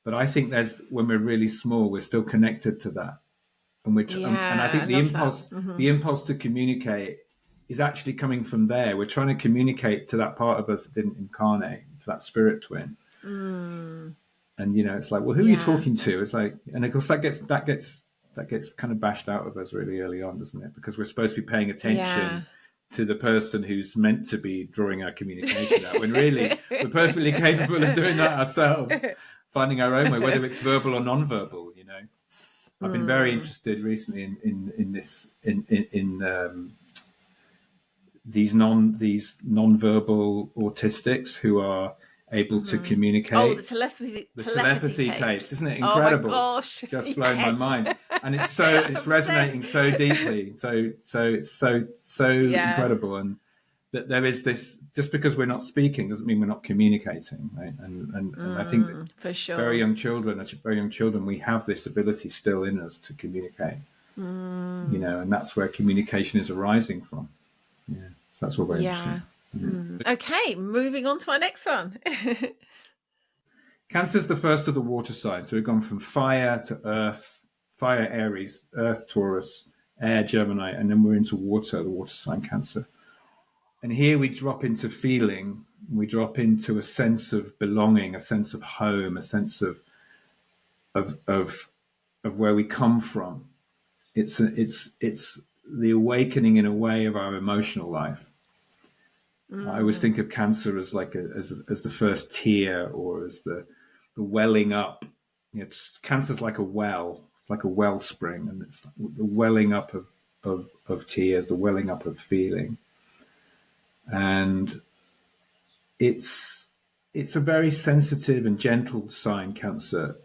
but I think when we're really small, we're still connected to that. And I think the impulse to communicate is actually coming from there. We're trying to communicate to that part of us that didn't incarnate, to that spirit twin. And it's like, well, who are you talking to? It's like, and of course that gets kind of bashed out of us really early on, doesn't it? Because we're supposed to be paying attention to the person who's meant to be drawing our communication out, when really we're perfectly capable of doing that ourselves, finding our own way, whether it's verbal or non-verbal. I've been very interested recently in these non-verbal autistics who are able to communicate. Oh, the telepathy tapes. Isn't it incredible? Oh my gosh, just blown my mind. And it's resonating so deeply, so incredible. And that there is this, just because we're not speaking doesn't mean we're not communicating, right? And I think that for sure, very young children, we have this ability still in us to communicate. And that's where communication is arising from. So that's all very interesting. Okay, moving on to our next one. Cancer's the first of the water signs. So we've gone from fire to earth, fire Aries, earth Taurus, air Gemini, and then we're into water, the water sign Cancer. And here we drop into feeling, we drop into a sense of belonging, a sense of home, a sense of where we come from. It's the awakening in a way of our emotional life. I always think of Cancer as like as the first tear, or as the welling up. Cancer's like a wellspring, and it's the welling up of tears, the welling up of feeling. And it's a very sensitive and gentle sign, Cancer,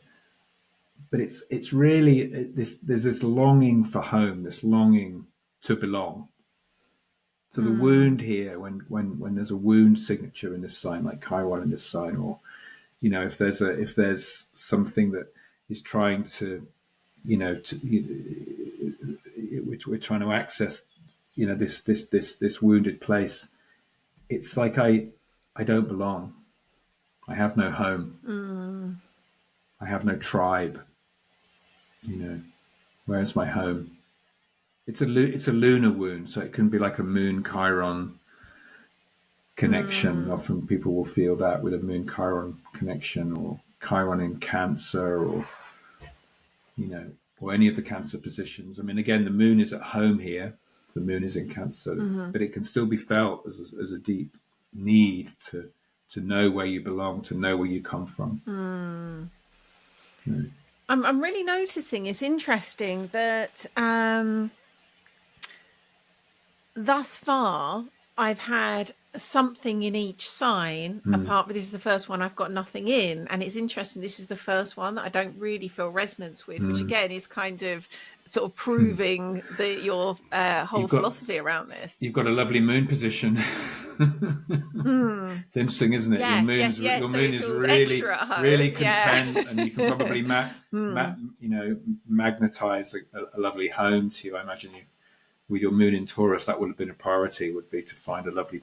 but it's really there's this longing for home, this longing to belong. So the wound here, when there's a wound signature in this sign, like Chiron in this sign, or if there's something that is trying to, we're trying to access, this wounded place. It's like I don't belong. I have no home. I have no tribe. Where's my home? It's a lunar wound, so it can be like a Moon Chiron connection. Often people will feel that with a Moon Chiron connection, or Chiron in Cancer, or or any of the Cancer positions. I mean, again, the Moon is at home here. The Moon is in Cancer, but it can still be felt as a deep need to know where you belong, to know where you come from. I'm really noticing, it's interesting that thus far I've had something in each sign, apart from this is the first one I've got nothing in. And it's interesting, this is the first one that I don't really feel resonance with, which again is kind of sort of proving your whole philosophy around this. You've got a lovely moon position. It's interesting, isn't it? Yes, your moon is really content, and you can probably magnetize a lovely home to you. I imagine with your moon in Taurus, that would have been a priority, would be to find a lovely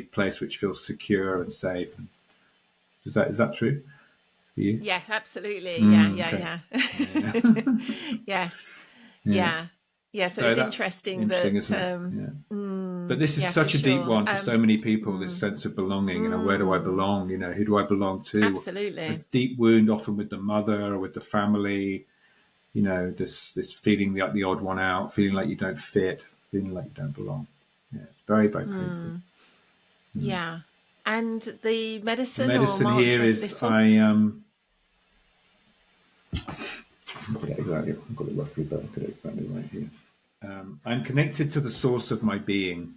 place which feels secure and safe. Is that true for you? Yes, absolutely. Yeah. Yes. So it's interesting that, isn't it? But this is such a deep one for so many people. This sense of belonging. Where do I belong? Who do I belong to? Absolutely. It's deep wound, often with the mother or with the family. This feeling like the odd one out, feeling like you don't fit, feeling like you don't belong. Yeah, it's very, very painful. Yeah. And the medicine here is exactly. I've got it roughly, but I've got it exactly right here. I'm connected to the source of my being,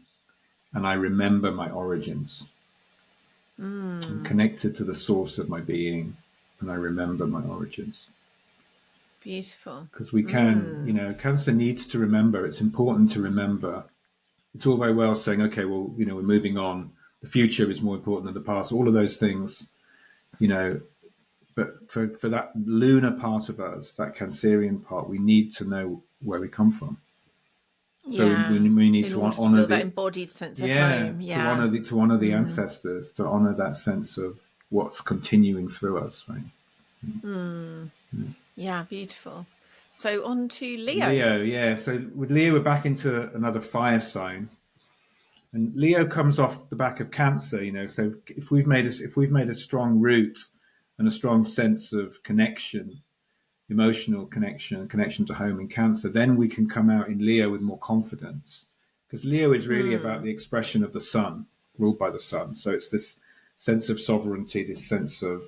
and I remember my origins. I'm connected to the source of my being, and I remember my origins. Beautiful. Because we can, Cancer needs to remember. It's important to remember. It's all very well saying, okay, well, we're moving on. The future is more important than the past. All of those things, but for that lunar part of us, that Cancerian part, we need to know where we come from. So we need to honor that embodied sense of home. Yeah. To honor the ancestors, to honor that sense of what's continuing through us, right? Yeah, beautiful. So on to Leo. So with Leo, we're back into another fire sign. And Leo comes off the back of Cancer, So if we've made a strong root and a strong sense of connection, emotional connection to home in Cancer, then we can come out in Leo with more confidence. Because Leo is really about the expression of the sun, ruled by the sun. So it's this sense of sovereignty, this sense of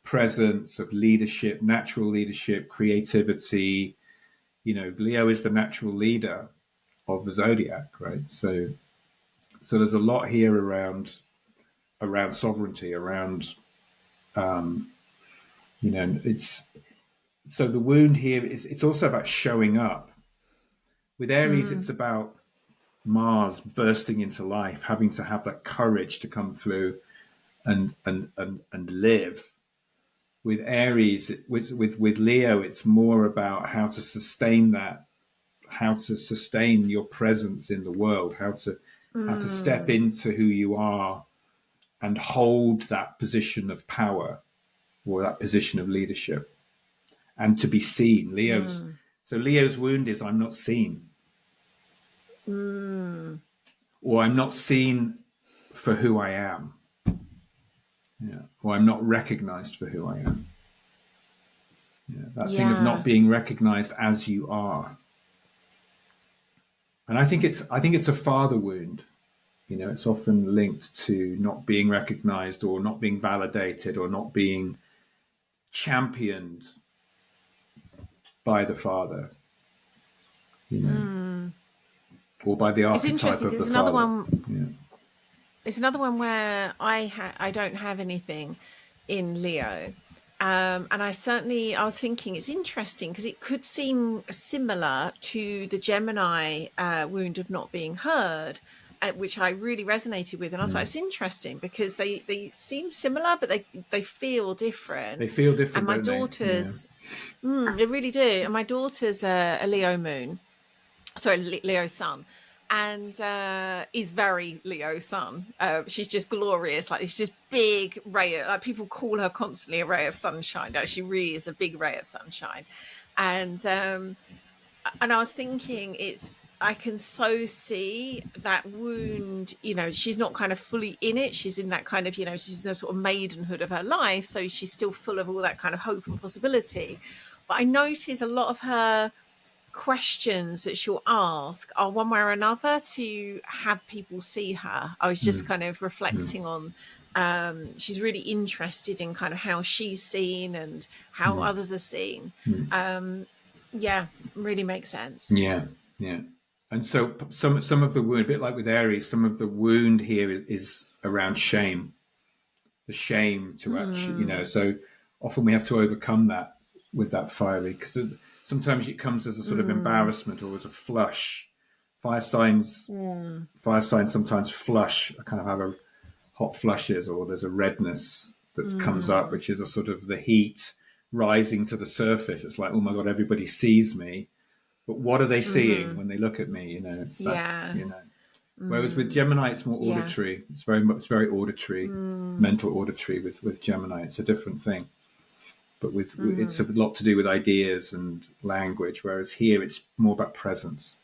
presence, of leadership, natural leadership, creativity. Leo is the natural leader of the zodiac, right? So there's a lot here around sovereignty, around it's so the wound here is it's also about showing up. With Aries, it's about Mars bursting into life, having to have that courage to come through and live. With Aries, with Leo, it's more about how to sustain that, how to sustain your presence in the world, how to step into who you are and hold that position of power or that position of leadership and to be seen. Leo's wound is I'm not seen. Or I'm not seen for who I am. Yeah. Or I'm not recognized for who I am. Yeah. That thing of not being recognized as you are. And I think it's a father wound. It's often linked to not being recognized or not being validated or not being championed by the father, or by the It's archetype interesting of the because father. Yeah. it's another one where I don't have anything in Leo. And I was thinking it's interesting because it could seem similar to the Gemini wound of not being heard, which I really resonated with. And I was like, it's interesting because they seem similar, but they feel different. They feel different, And my don't they? daughters, they really do. And my daughter's a Leo moon, sorry, Leo sun, and is very Leo sun. She's just glorious, like she's just big ray of, like people call her constantly a ray of sunshine. No, she really is a big ray of sunshine. And I was thinking I can so see that wound, she's not kind of fully in it. She's in that kind of, she's in the sort of maidenhood of her life. So she's still full of all that kind of hope and possibility. But I notice a lot of her questions that she'll ask are one way or another to have people see her. I was just kind of reflecting on she's really interested in kind of how she's seen and how others are seen. Yeah, really makes sense. Yeah. And so some of the wound, a bit like with Aries, some of the wound here is around shame. The shame to actually, so often we have to overcome that with that fiery, because sometimes it comes as a sort of embarrassment or as a flush. Fire signs sometimes flush, kind of have a hot flushes, or there's a redness that comes up, which is a sort of the heat rising to the surface. It's like, oh my God, everybody sees me. But what are they seeing when they look at me? It's that, Whereas with Gemini, it's more auditory. It's very auditory, mental auditory. With Gemini, it's a different thing. But it's a lot to do with ideas and language. Whereas here, it's more about presence.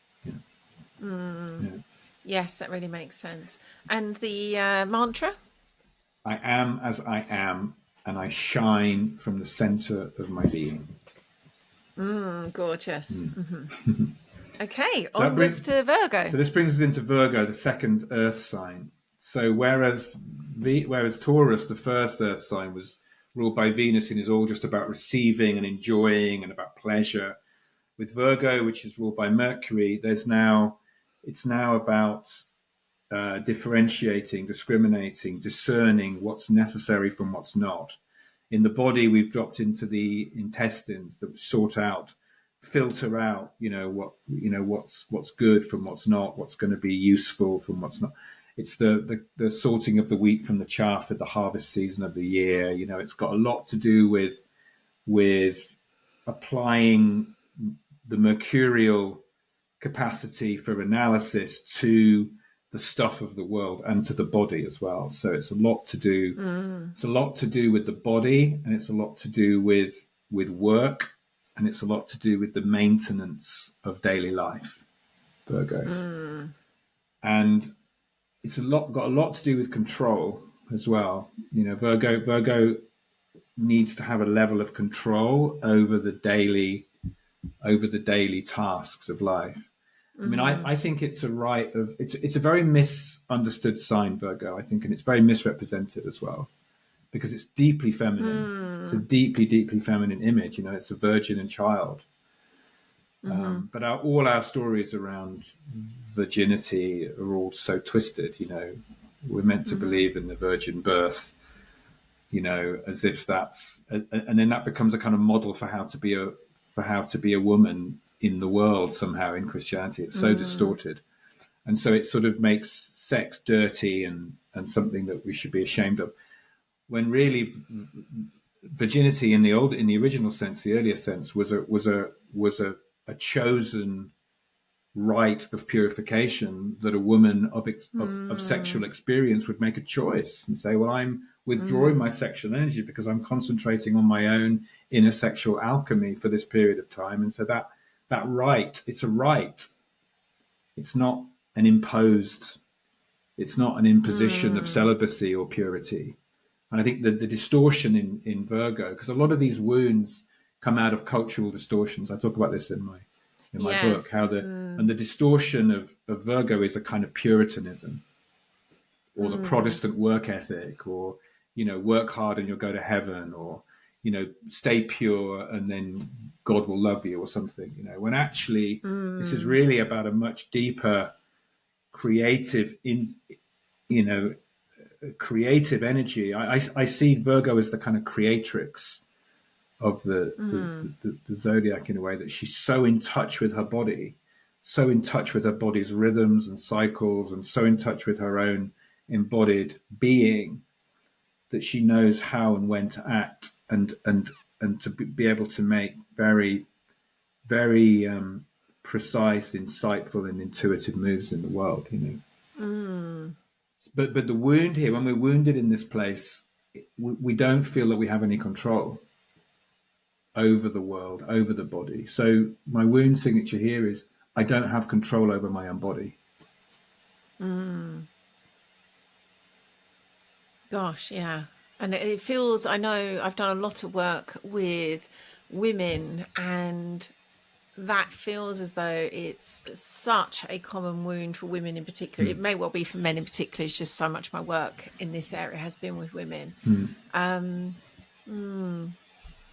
Yes, that really makes sense. And the mantra? I am as I am, and I shine from the center of my being. Gorgeous. Okay, So onwards to Virgo. So this brings us into Virgo, the second Earth sign. So whereas Taurus, the first Earth sign, was ruled by Venus and is all just about receiving and enjoying and about pleasure, with Virgo, which is ruled by Mercury, it's now about differentiating, discriminating, discerning what's necessary from what's not. In the body, we've dropped into the intestines that sort out, filter out, what's good from what's not, what's going to be useful from what's not. It's the sorting of the wheat from the chaff at the harvest season of the year. It's got a lot to do with applying the mercurial capacity for analysis to the stuff of the world and to the body as well. So it's a lot to do. It's a lot to do with the body, and it's a lot to do with work, and it's a lot to do with the maintenance of daily life, Virgo. And got a lot to do with control as well. Virgo needs to have a level of control over the daily tasks of life. I mean, Mm-hmm. I think it's a right of it's a very misunderstood sign, Virgo, I think, and it's very misrepresented as well, because it's deeply feminine. It's a Mm. deeply, deeply feminine image. It's a virgin and child. Mm-hmm. But all our stories around virginity are all so twisted. We're meant to Mm-hmm. believe in the virgin birth, as if that's, and then that becomes a kind of model for how to be a woman in the world somehow in Christianity. It's so Mm. distorted, and so it sort of makes sex dirty and something that we should be ashamed of. When really, virginity in the original sense, the earlier sense, was a chosen rite of purification that a woman of sexual Mm. experience would make a choice and say, well, I'm withdrawing Mm. my sexual energy because I'm concentrating on my own inner sexual alchemy for this period of time. And so that rite, it's a rite. It's not an imposed, it's not an imposition of Mm. celibacy or purity. And I think that the distortion in Virgo, because a lot of these wounds come out of cultural distortions. I talk about this in my book, Yes. how Mm. the distortion of Virgo is a kind of Puritanism, or the Mm. Protestant work ethic, or work hard and you'll go to heaven, or stay pure and then God will love you, or something. When actually this is Mm. really about a much deeper creative you know creative energy. I see Virgo as the kind of creatrix of Mm. the zodiac, in a way that she's so in touch with her body, so in touch with her body's rhythms and cycles, and so in touch with her own embodied being, that she knows how and when to act, and to be able to make very, very precise, insightful, and intuitive moves in the world. Mm. But the wound here, when we're wounded in this place, we don't feel that we have any control over the world, over the body. So my wound signature here is I don't have control over my own body. Mm. Gosh, yeah. And it feels, I know I've done a lot of work with women, and that feels as though it's such a common wound for women in particular. It Mm. may well be for men in particular. It's just so much my work in this area has been with women. Mm. Um, mm,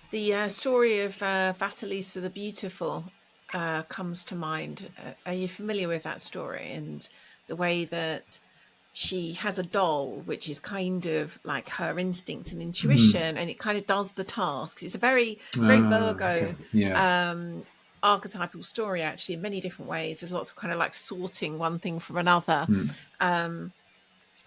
the story of Vasilisa the Beautiful comes to mind. Are you familiar with that story, and the way that she has a doll which is kind of like her instinct and Mm. intuition, and it kind of does the tasks? It's very Okay. Virgo Yeah. um archetypal story, actually, in many different ways. There's lots of kind of like sorting one thing from another. Mm. um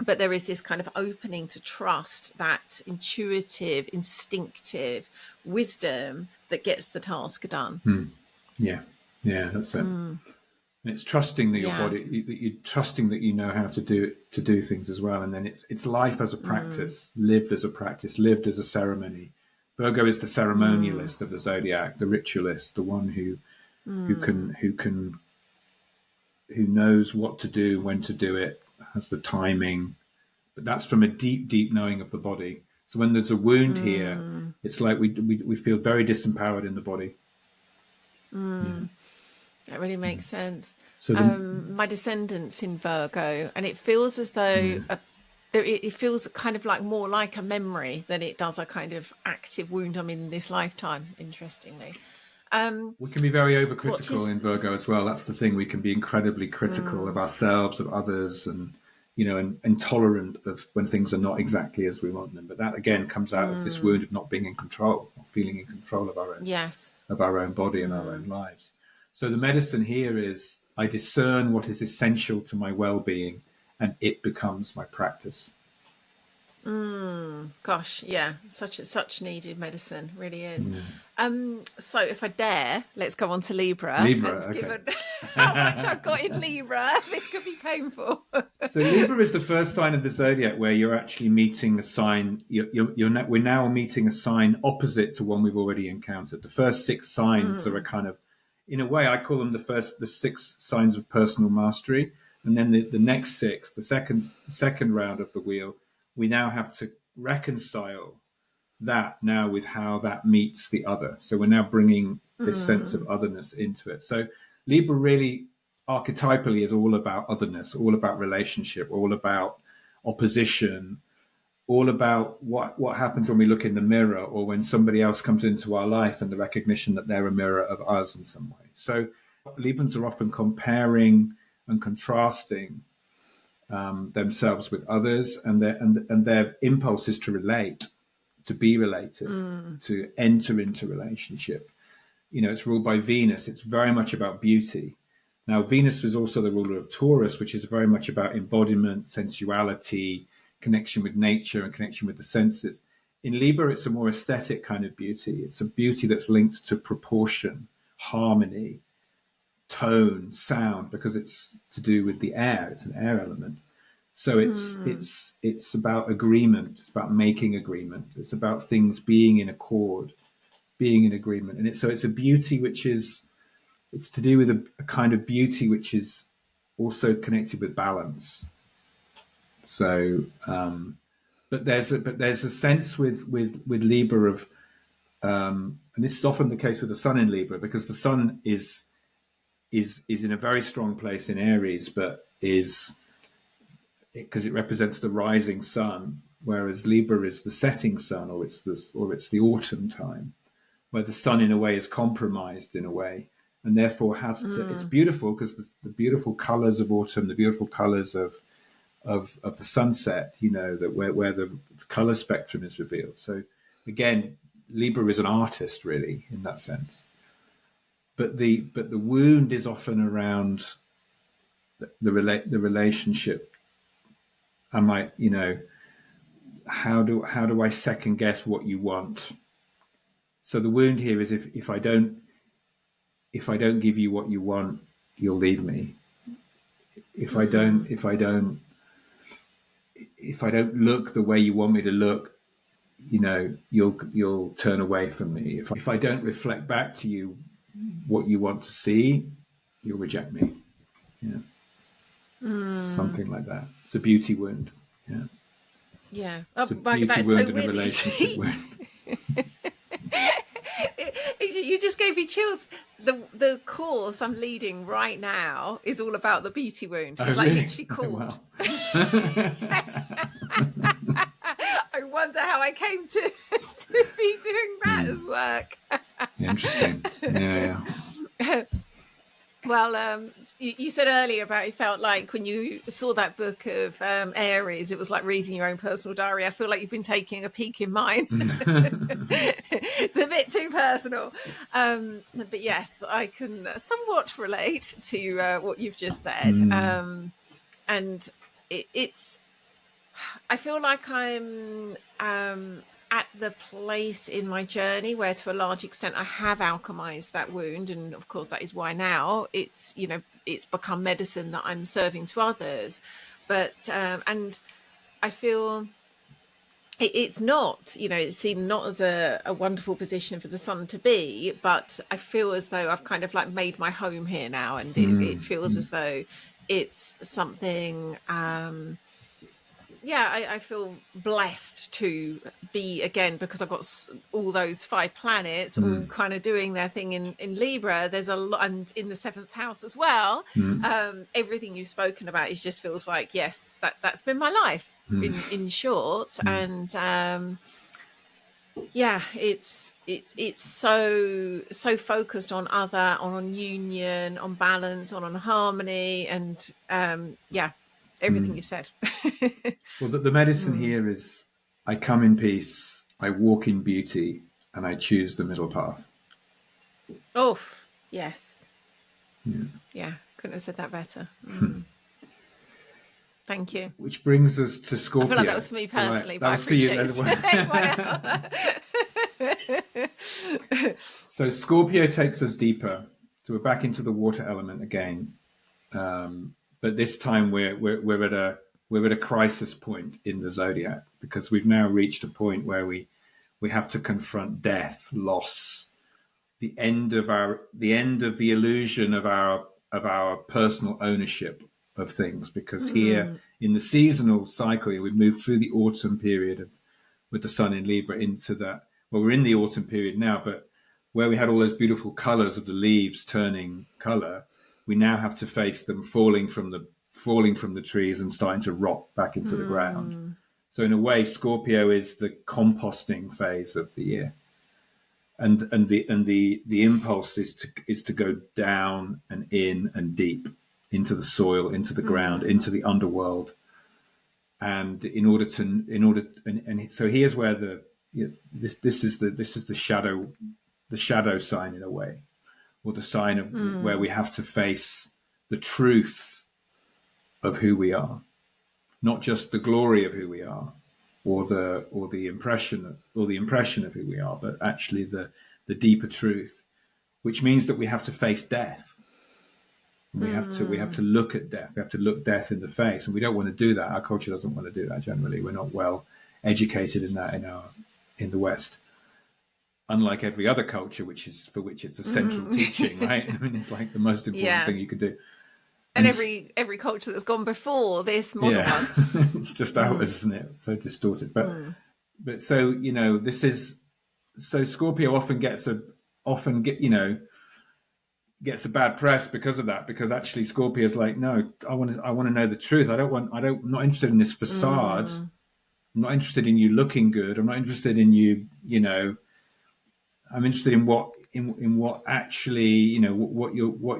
but there is this kind of opening to trust that intuitive, instinctive wisdom that gets the task done. Mm. Yeah. Yeah. That's it. Mm, And it's trusting that your yeah. body, you're trusting that you know how to do things as well. And then it's life as a Mm, practice, lived as a practice, lived as a ceremony. Virgo is the mm, ceremonialist of the zodiac, the ritualist, the one who mm, can who can who knows what to do, when to do it, has the timing. But that's from a deep, deep knowing of the body. So when there's a wound here, mm, it's like we feel very disempowered in the body. Yeah. mm. That really makes sense. So the My descendants in Virgo, and it feels as though yeah. it feels kind of like more like a memory than it does a kind of active wound I'm in this lifetime, interestingly. We can be very What overcritical is, in Virgo as well. That's the thing. We can be incredibly critical of mm, ourselves, of others, and and intolerant of when things are not exactly as we want them. But that again comes out of this mm, wound of not being in control, not feeling in control yes. of our own body and our own Mm. lives. So the medicine here is I discern what is essential to my well-being, and it becomes my practice. Gosh, yeah, such needed medicine, really is. Yeah. So if I dare, let's go on to Libra, Libra, and okay. given how much I've got in Libra, this could be painful. So Libra is the first sign of the zodiac where you're actually meeting a sign. We're now meeting a sign opposite to one we've already encountered. The first six signs are a Mm, kind of, in a way, I call them the six signs of personal mastery. And then the next six, the second round of the wheel, we now have to reconcile that now with how that meets the other. So we're now bringing this sense of otherness into it. So Libra really archetypally is all about otherness, all about relationship, all about opposition, all about what happens when we look in the mirror or when somebody else comes into our life, and the recognition that they're a mirror of us in some way. So Librans are often comparing and contrasting themselves with others, and their impulse is to relate, to be related, to enter into relationship. It's ruled by Venus. It's very much about beauty. Now, Venus is also the ruler of Taurus, which is very much about embodiment, sensuality, connection with nature, and connection with the senses. In Libra, it's a more aesthetic kind of beauty. It's a beauty that's linked to proportion, harmony, tone, sound, because it's to do with the air. It's an air element. So it's about agreement. It's about making agreement. It's about things being in accord, being in agreement. And so it's a beauty which is, it's to do with a kind of beauty which is also connected with balance. So, but there's a sense with Libra of, and this is often the case with the Sun in Libra, because the Sun is in a very strong place in Aries, but is, because it represents the rising sun, whereas Libra is the setting sun, or it's the autumn time, where the sun in a way is compromised in a way, and therefore has to. It's beautiful because the beautiful colors of autumn, the beautiful colors of the sunset, that where the color spectrum is revealed. So again, Libra is an artist really in that sense, but the wound is often around the relationship. How do I second guess what you want? So the wound here is if I don't give you what you want, you'll leave me. If I don't look the way you want me to look, you'll turn away from me. If I don't reflect back to you what you want to see, you'll reject me. Yeah. Something like that. It's a beauty wound. Yeah. Yeah. It's a beauty wound and a relationship wound. You just gave me chills. The course I'm leading right now is all about the beauty wound. It's really? literally called. Oh, wow. I wonder how I came to be doing that as work. Interesting. Yeah. Well, you said earlier about you felt like when you saw that book of Aries, it was like reading your own personal diary. I feel like you've been taking a peek in mine. It's a bit too personal. But yes, I can somewhat relate to what you've just said. And it's, I feel like I'm at the place in my journey where to a large extent I have alchemized that wound, and of course that is why now it's it's become medicine that I'm serving to others. But and I feel it's not, it's seen not as a wonderful position for the sun to be, but I feel as though I've kind of like made my home here now, and it feels as though it's something I feel blessed to be, again, because I've got all those 5 planets all kind of doing their thing in Libra. There's a lot, and in the 7th house as well. Everything you've spoken about just feels like, yes, that's been my life in short. And it's so focused on other, on union, on balance, on harmony, and everything you've said. Well, the medicine here is I come in peace, I walk in beauty, and I choose the middle path. Oh, yes. Yeah, couldn't have said that better. Thank you. Which brings us to Scorpio. I feel like that was for me personally, but I appreciate it. So Scorpio takes us deeper. So we're back into the water element again. But this time we're at a crisis point in the zodiac, because we've now reached a point where we have to confront death, loss, the end of the illusion of our personal ownership of things, because here in the seasonal cycle, we move through the autumn period with the sun in Libra into that. Well, we're in the autumn period now, but where we had all those beautiful colors of the leaves turning color, we now have to face them falling from the trees and starting to rot back into the ground. So in a way, Scorpio is the composting phase of the year. And the impulse is to go down and in and deep into the soil, into the ground, into the underworld. And so here's where this is the shadow sign, in a way, or the sign of where we have to face the truth of who we are, not just the glory of who we are, or the impression of who we are, but actually the deeper truth, which means that we have to face death. And we have to look at death. We have to look death in the face, and we don't want to do that. Our culture doesn't want to do that. Generally, we're not well educated in that in the West. Unlike every other culture, which it's a central teaching, right? I mean, it's like the most important thing you could do. And every culture that's gone before this modern one, it's just ours, isn't it? So distorted. But so this is so Scorpio often gets a bad press because of that. Because actually, Scorpio is like, no, I want to know the truth. I'm not interested in this facade. I'm not interested in you looking good. I'm not interested in you. I'm interested in what actually what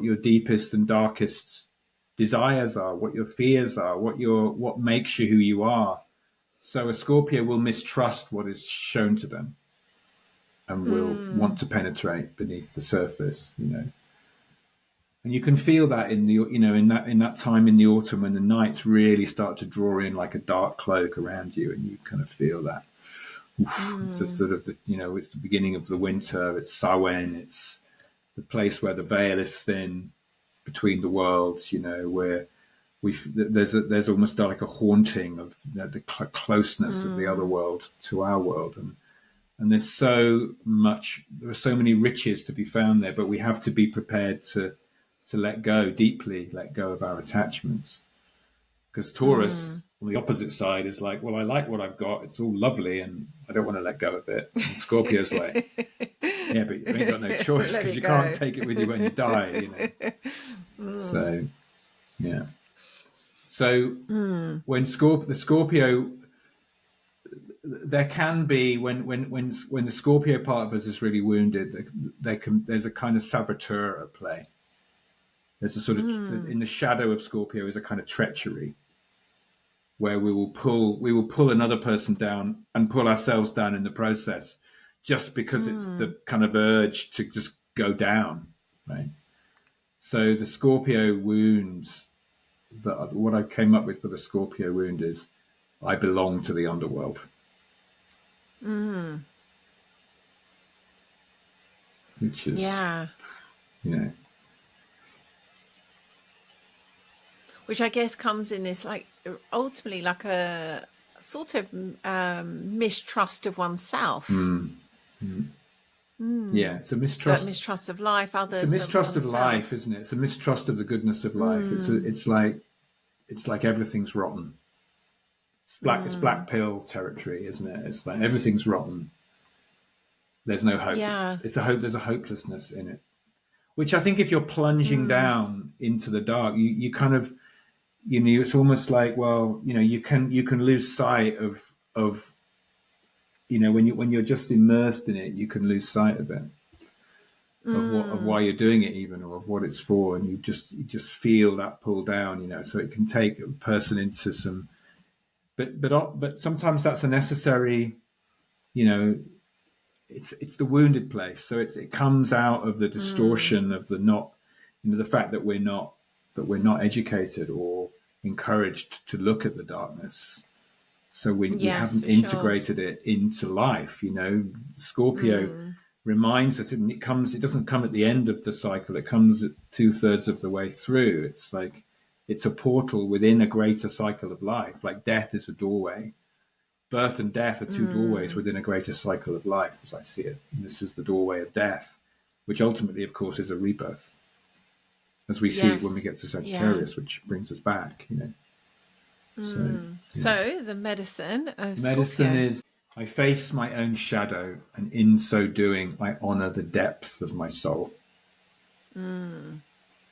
your deepest and darkest desires are, what your fears are, what makes you who you are. So a Scorpio will mistrust what is shown to them, and will want to penetrate beneath the surface, And you can feel that in in that time in the autumn, when the nights really start to draw in like a dark cloak around you, and you kind of feel that. It's the sort of it's the beginning of the winter. It's Samhain. It's the place where the veil is thin between the worlds. Where there's almost like a haunting of the closeness of the other world to our world, and there are so many riches to be found there, but we have to be prepared to deeply let go of our attachments. Because Taurus, on the opposite side, is like, well, I like what I've got. It's all lovely, and I don't want to let go of it. And Scorpio's like, yeah, but you ain't got no choice, because you can't take it with you when you die. So, yeah. So when the Scorpio, there can be when the Scorpio part of us is really wounded, there's a kind of saboteur at play. There's a sort of in the shadow of Scorpio is a kind of treachery, where we will pull another person down and pull ourselves down in the process, just because it's the kind of urge to just go down, right? So the Scorpio wounds, what I came up with for the Scorpio wound is, I belong to the underworld. Which is, which I guess comes in this ultimately like a sort of mistrust of oneself. Yeah, it's a mistrust. That mistrust of life, others. It's a mistrust of life, isn't it? It's a mistrust of the goodness of life. It's like everything's rotten. It's black pill territory, isn't it? It's like everything's rotten. There's no hope. Yeah. There's a hopelessness in it, which I think if you're plunging down into the dark, you kind of, it's almost like, well, you can lose sight of when you're just immersed in it, you can lose sight of it, of why you're doing it, even, or of what it's for, and you just feel that pull down, So it can take a person into some, but sometimes that's a necessary, it's the wounded place. So it comes out of the distortion of the fact that we're not educated or encouraged to look at the darkness. So we haven't integrated it into life. Scorpio reminds us, it doesn't come at the end of the cycle. It comes at 2/3 of the way through. It's like, it's a portal within a greater cycle of life. Like death is a doorway. Birth and death are two doorways within a greater cycle of life, as I see it. And this is the doorway of death, which ultimately, of course, is a rebirth. as we see when we Yes. get to Yeah. Sagittarius, which brings us back, So, yeah. So the medicine of Medicine Scorpio. is I face my own shadow, and in so doing, I honor the depth of my soul.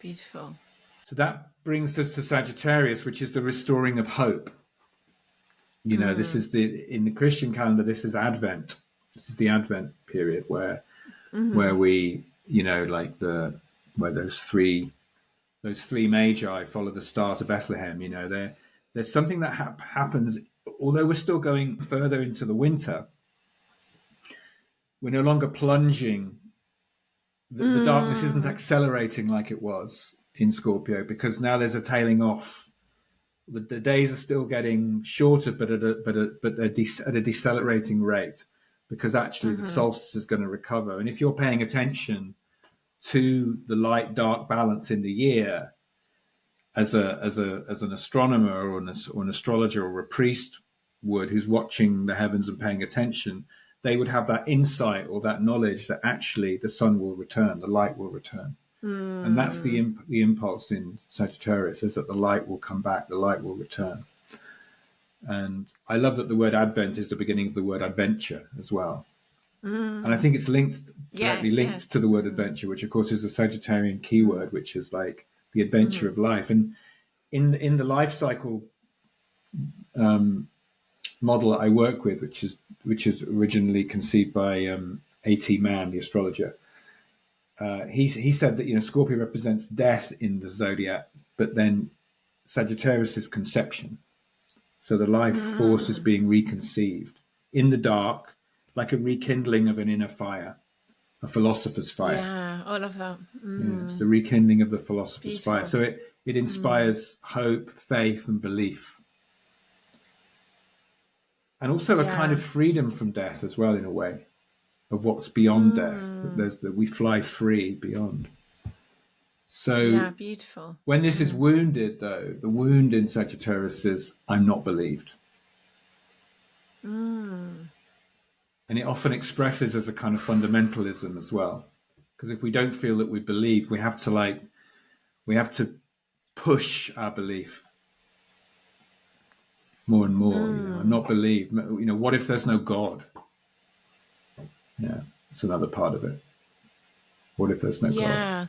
Beautiful. So that brings us to Sagittarius, which is the restoring of hope. This is in the Christian calendar, this is Advent. This is the Advent period where we, like where those three magi follow the star to Bethlehem. There's something that happens, although we're still going further into the winter. We're no longer plunging. The darkness isn't accelerating like it was in Scorpio, because now there's a tailing off. The days are still getting shorter, but at a decelerating rate, because actually the solstice is going to recover. And if you're paying attention to the light-dark balance in the year, as an astronomer or an astrologer or a priest would, who's watching the heavens and paying attention, they would have that insight or that knowledge that actually the sun will return, the light will return. And that's the impulse in Sagittarius, is that the light will come back, the light will return. And I love that the word Advent is the beginning of the word adventure as well. And I think it's directly linked to the word adventure, which of course is a Sagittarian keyword, which is like the adventure of life. And in the life cycle model that I work with, which is originally conceived by A.T. Mann, the astrologer, he said that Scorpio represents death in the zodiac, but then Sagittarius is conception. So the life force is being reconceived in the dark, like a rekindling of an inner fire, a philosopher's fire. Yeah, I love that. Yeah, it's the rekindling of the philosopher's Beautiful. fire. So it inspires hope, faith, and belief. And also a kind of freedom from death as well, in a way, of what's beyond death. That we fly free beyond. So beautiful. When this is wounded, though, the wound in Sagittarius is, I'm not believed. And it often expresses as a kind of fundamentalism as well. Because if we don't feel that we believe, we have to push our belief more and more. And not believe. What if there's no God? Yeah, it's another part of it. What if there's no God? Yeah,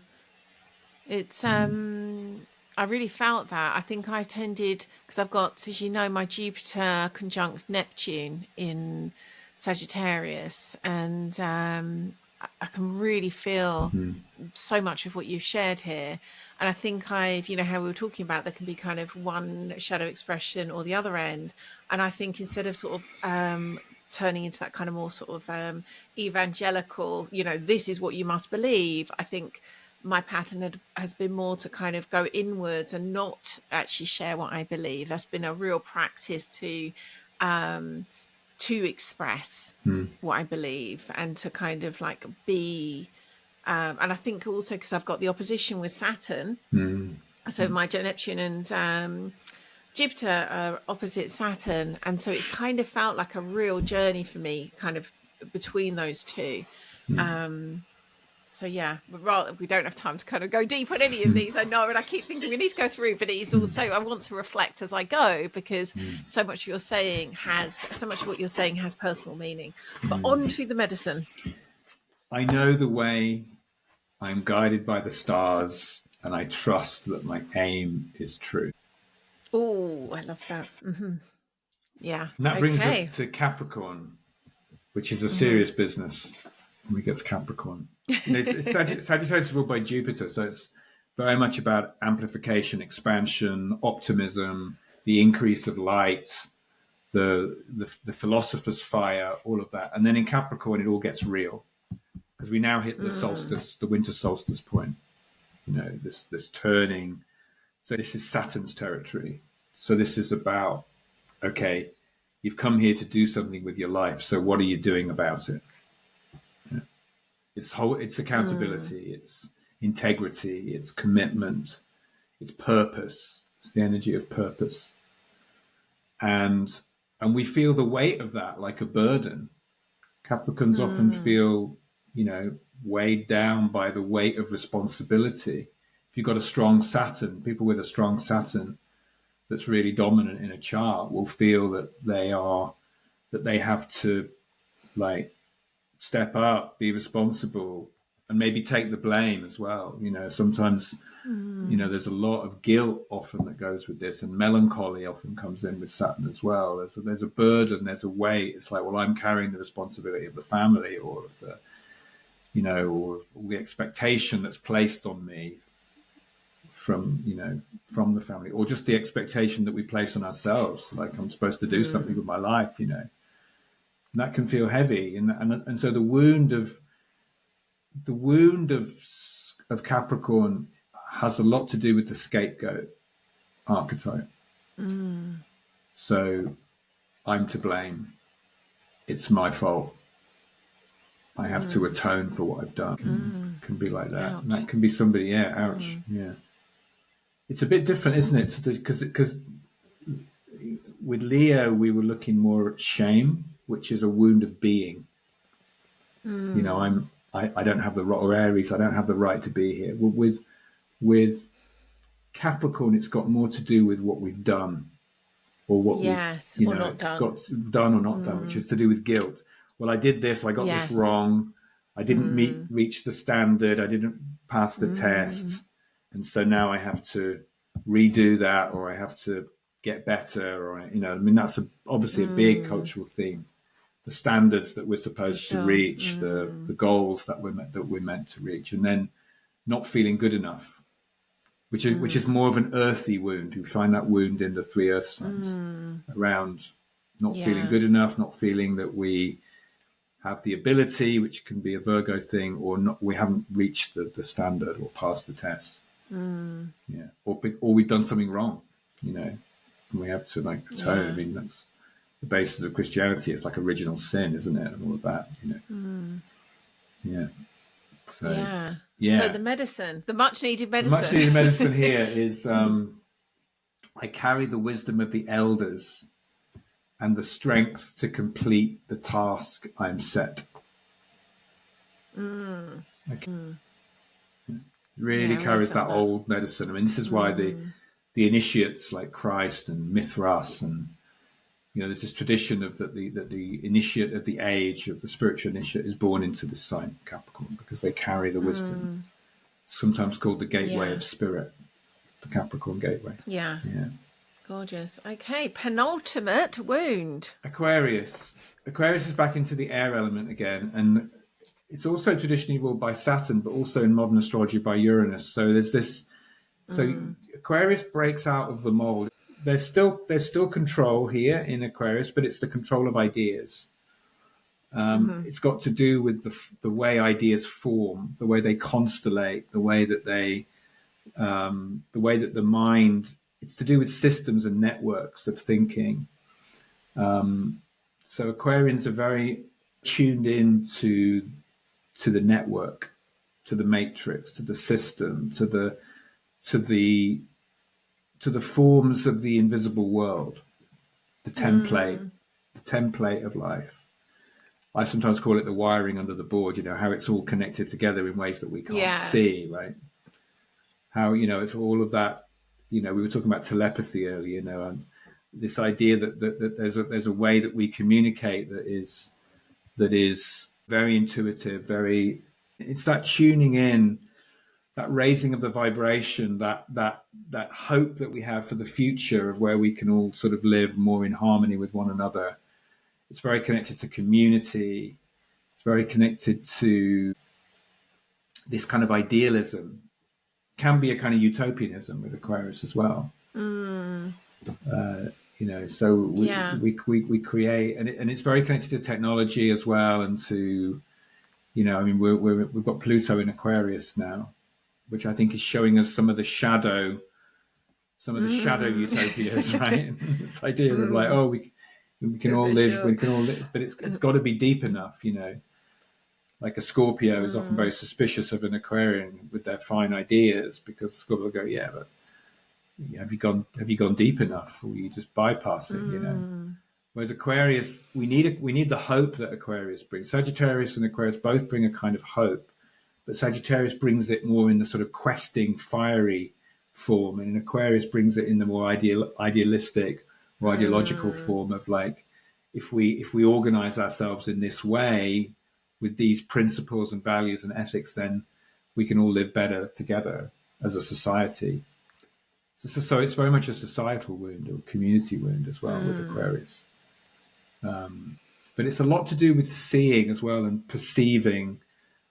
it's I really felt that. I think I've tended, because I've got, as you know, my Jupiter conjunct Neptune in Sagittarius, and I can really feel so much of what you've shared here. And I think how we were talking about, there can be kind of one shadow expression or the other end. And I think instead of sort of turning into that kind of more sort of evangelical, this is what you must believe, I think my pattern has been more to kind of go inwards and not actually share what I believe. That's been a real practice to express what I believe, and to kind of like be and I think also because I've got the opposition with Saturn, so my Neptune and Jupiter are opposite Saturn, and so it's kind of felt like a real journey for me, kind of between those two. So yeah, but we don't have time to kind of go deep on any of these, I know, and I keep thinking we need to go through, but it's also, I want to reflect as I go, because so much of what you're saying has personal meaning. But on to the medicine. I know the way, I am guided by the stars, and I trust that my aim is true. Oh, I love that. Yeah. And that brings us to Capricorn, which is a serious business when we get to Capricorn. Sagittarius is ruled by Jupiter, so it's very much about amplification, expansion, optimism, the increase of light, the philosopher's fire, all of that. And then in Capricorn, it all gets real, because we now hit the solstice, the winter solstice point. This turning. So this is Saturn's territory. So this is about, okay, you've come here to do something with your life. So what are you doing about it? It's accountability, it's integrity, it's commitment, it's purpose. It's the energy of purpose. And we feel the weight of that like a burden. Capricorns often feel, weighed down by the weight of responsibility. if you've got a strong Saturn, people with a strong Saturn that's really dominant in a chart will feel that they have to like step up, be responsible, and maybe take the blame as well. Sometimes, there's a lot of guilt often that goes with this, and melancholy often comes in with Saturn as well. There's a burden, there's a weight. It's like, well, I'm carrying the responsibility of the family, or of the, or of all the expectation that's placed on me from the family, or just the expectation that we place on ourselves. Like, I'm supposed to do something with my life, and that can feel heavy. And so the wound of Capricorn has a lot to do with the scapegoat archetype. So I'm to blame. It's my fault. I have to atone for what I've done. Can be like that. And that can be somebody, yeah, ouch. Yeah. It's a bit different, isn't it? Because with Leo, we were looking more at shame, which is a wound of being. I don't have the right, or Aries, I don't have the right to be here. With Capricorn, it's got more to do with what we've done, or what it's got done or not done, which is to do with guilt. Well, I did this, I got this wrong, I didn't reach the standard, I didn't pass the test, and so now I have to redo that, or I have to get better, or that's obviously a big cultural theme. The standards that we're supposed to reach, the goals that we're meant to reach, and then not feeling good enough, which is more of an earthy wound. You find that wound in the 3 earth signs around not feeling good enough, not feeling that we have the ability, which can be a Virgo thing, or not, we haven't reached the standard or passed the test. Or we've done something wrong, and we have to atone. I mean, that's the basis of Christianity. It's like original sin, isn't it? And all of that, So the medicine, the much needed medicine. The much needed medicine here is I carry the wisdom of the elders and the strength to complete the task I'm set. Really carries that old medicine. I mean, this is why the initiates like Christ and Mithras, and there's this tradition of that the initiate of the age of the spiritual initiate is born into this sign, Capricorn, because they carry the wisdom. It's sometimes called the gateway of spirit, the Capricorn gateway. Yeah. Gorgeous. Okay, penultimate wound. Aquarius. Aquarius is back into the air element again, and it's also traditionally ruled by Saturn, but also in modern astrology by Uranus. So there's this. So Aquarius breaks out of the mold. There's still control here in Aquarius, but it's the control of ideas. It's got to do with the way ideas form, the way they constellate, the way that the mind. It's to do with systems and networks of thinking. So Aquarians are very tuned in to the network, to the matrix, to the system, to the forms of the invisible world, the template of life. I sometimes call it the wiring under the board, how it's all connected together in ways that we can't see, right? How, it's all of that, we were talking about telepathy earlier, and this idea that there's a way that we communicate that is very intuitive, it's that tuning in, that raising of the vibration, that hope that we have for the future of where we can all sort of live more in harmony with one another. It's very connected to community. It's very connected to this kind of idealism. Can be a kind of utopianism with Aquarius as well. So we create, and it's very connected to technology as well, and to, we've got Pluto in Aquarius now, which I think is showing us some of the shadow utopias, right? This idea of like, we can all live, but it's got to be deep enough, Like a Scorpio is often very suspicious of an Aquarian with their fine ideas, because Scorpio will go, yeah, but have you gone deep enough, or you just bypass it, Whereas Aquarius, we need the hope that Aquarius brings. Sagittarius and Aquarius both bring a kind of hope, but Sagittarius brings it more in the sort of questing, fiery form, and Aquarius brings it in the more idealistic or ideological form of like, if we organize ourselves in this way with these principles and values and ethics, then we can all live better together as a society. So it's very much a societal wound or community wound as well with Aquarius. But it's a lot to do with seeing as well and perceiving,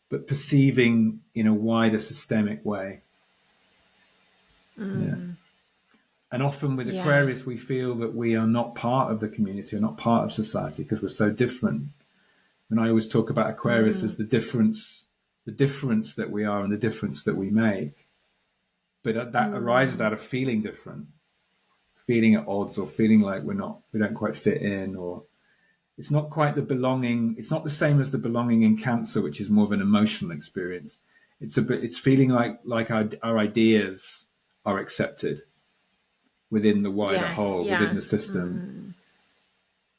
but perceiving in a wider systemic way. Yeah. And often with Aquarius, we feel that we are not part of the community or not part of society because we're so different. And I always talk about Aquarius as the difference that we are and the difference that we make. But that arises out of feeling different, feeling at odds, or feeling like we don't quite fit in, or it's not quite the belonging. It's not the same as the belonging in Cancer, which is more of an emotional experience. It's feeling like our ideas are accepted within the wider whole, within the system.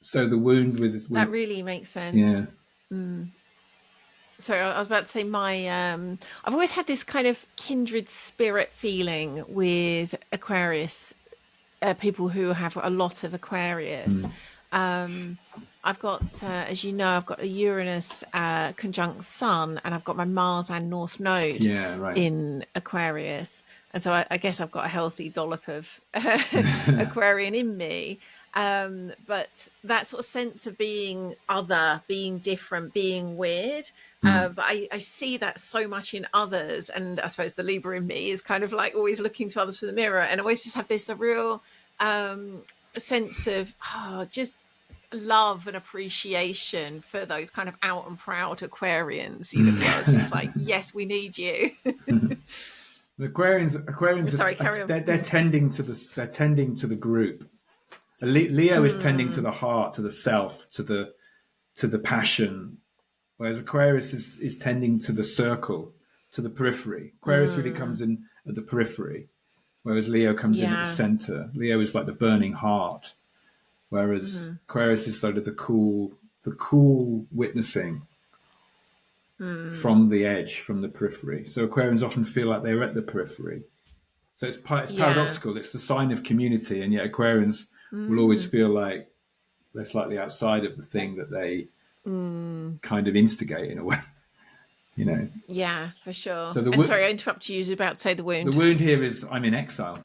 So the wound with that really makes sense. Yeah. So I was about to say I've always had this kind of kindred spirit feeling with Aquarius, people who have a lot of Aquarius. I've got, as you know, I've got a Uranus conjunct Sun, and I've got my Mars and North Node in Aquarius. And so I guess I've got a healthy dollop of Aquarian in me. But that sort of sense of being other, being different, being weird. But I see that so much in others. And I suppose the Libra in me is kind of like always looking to others through the mirror. And I always just have this a real sense of just love and appreciation for those kind of out and proud Aquarians. You know, it's just like, yes, we need you. The Aquarians, Sorry, they're tending to the group. Leo is tending to the heart, to the self, to the passion, whereas Aquarius is tending to the circle, to the periphery. Aquarius really comes in at the periphery, whereas Leo comes in at the center. Leo is like the burning heart, whereas Aquarius is sort of the cool witnessing from the edge, from the periphery. So Aquarians often feel like they're at the periphery. So it's paradoxical. It's the sign of community, and yet Aquarians will always feel like they're slightly outside of the thing that they kind of instigate in a way, you know. Yeah, for sure. So sorry, I interrupted you. You were about to say the wound. The wound here is I'm in exile.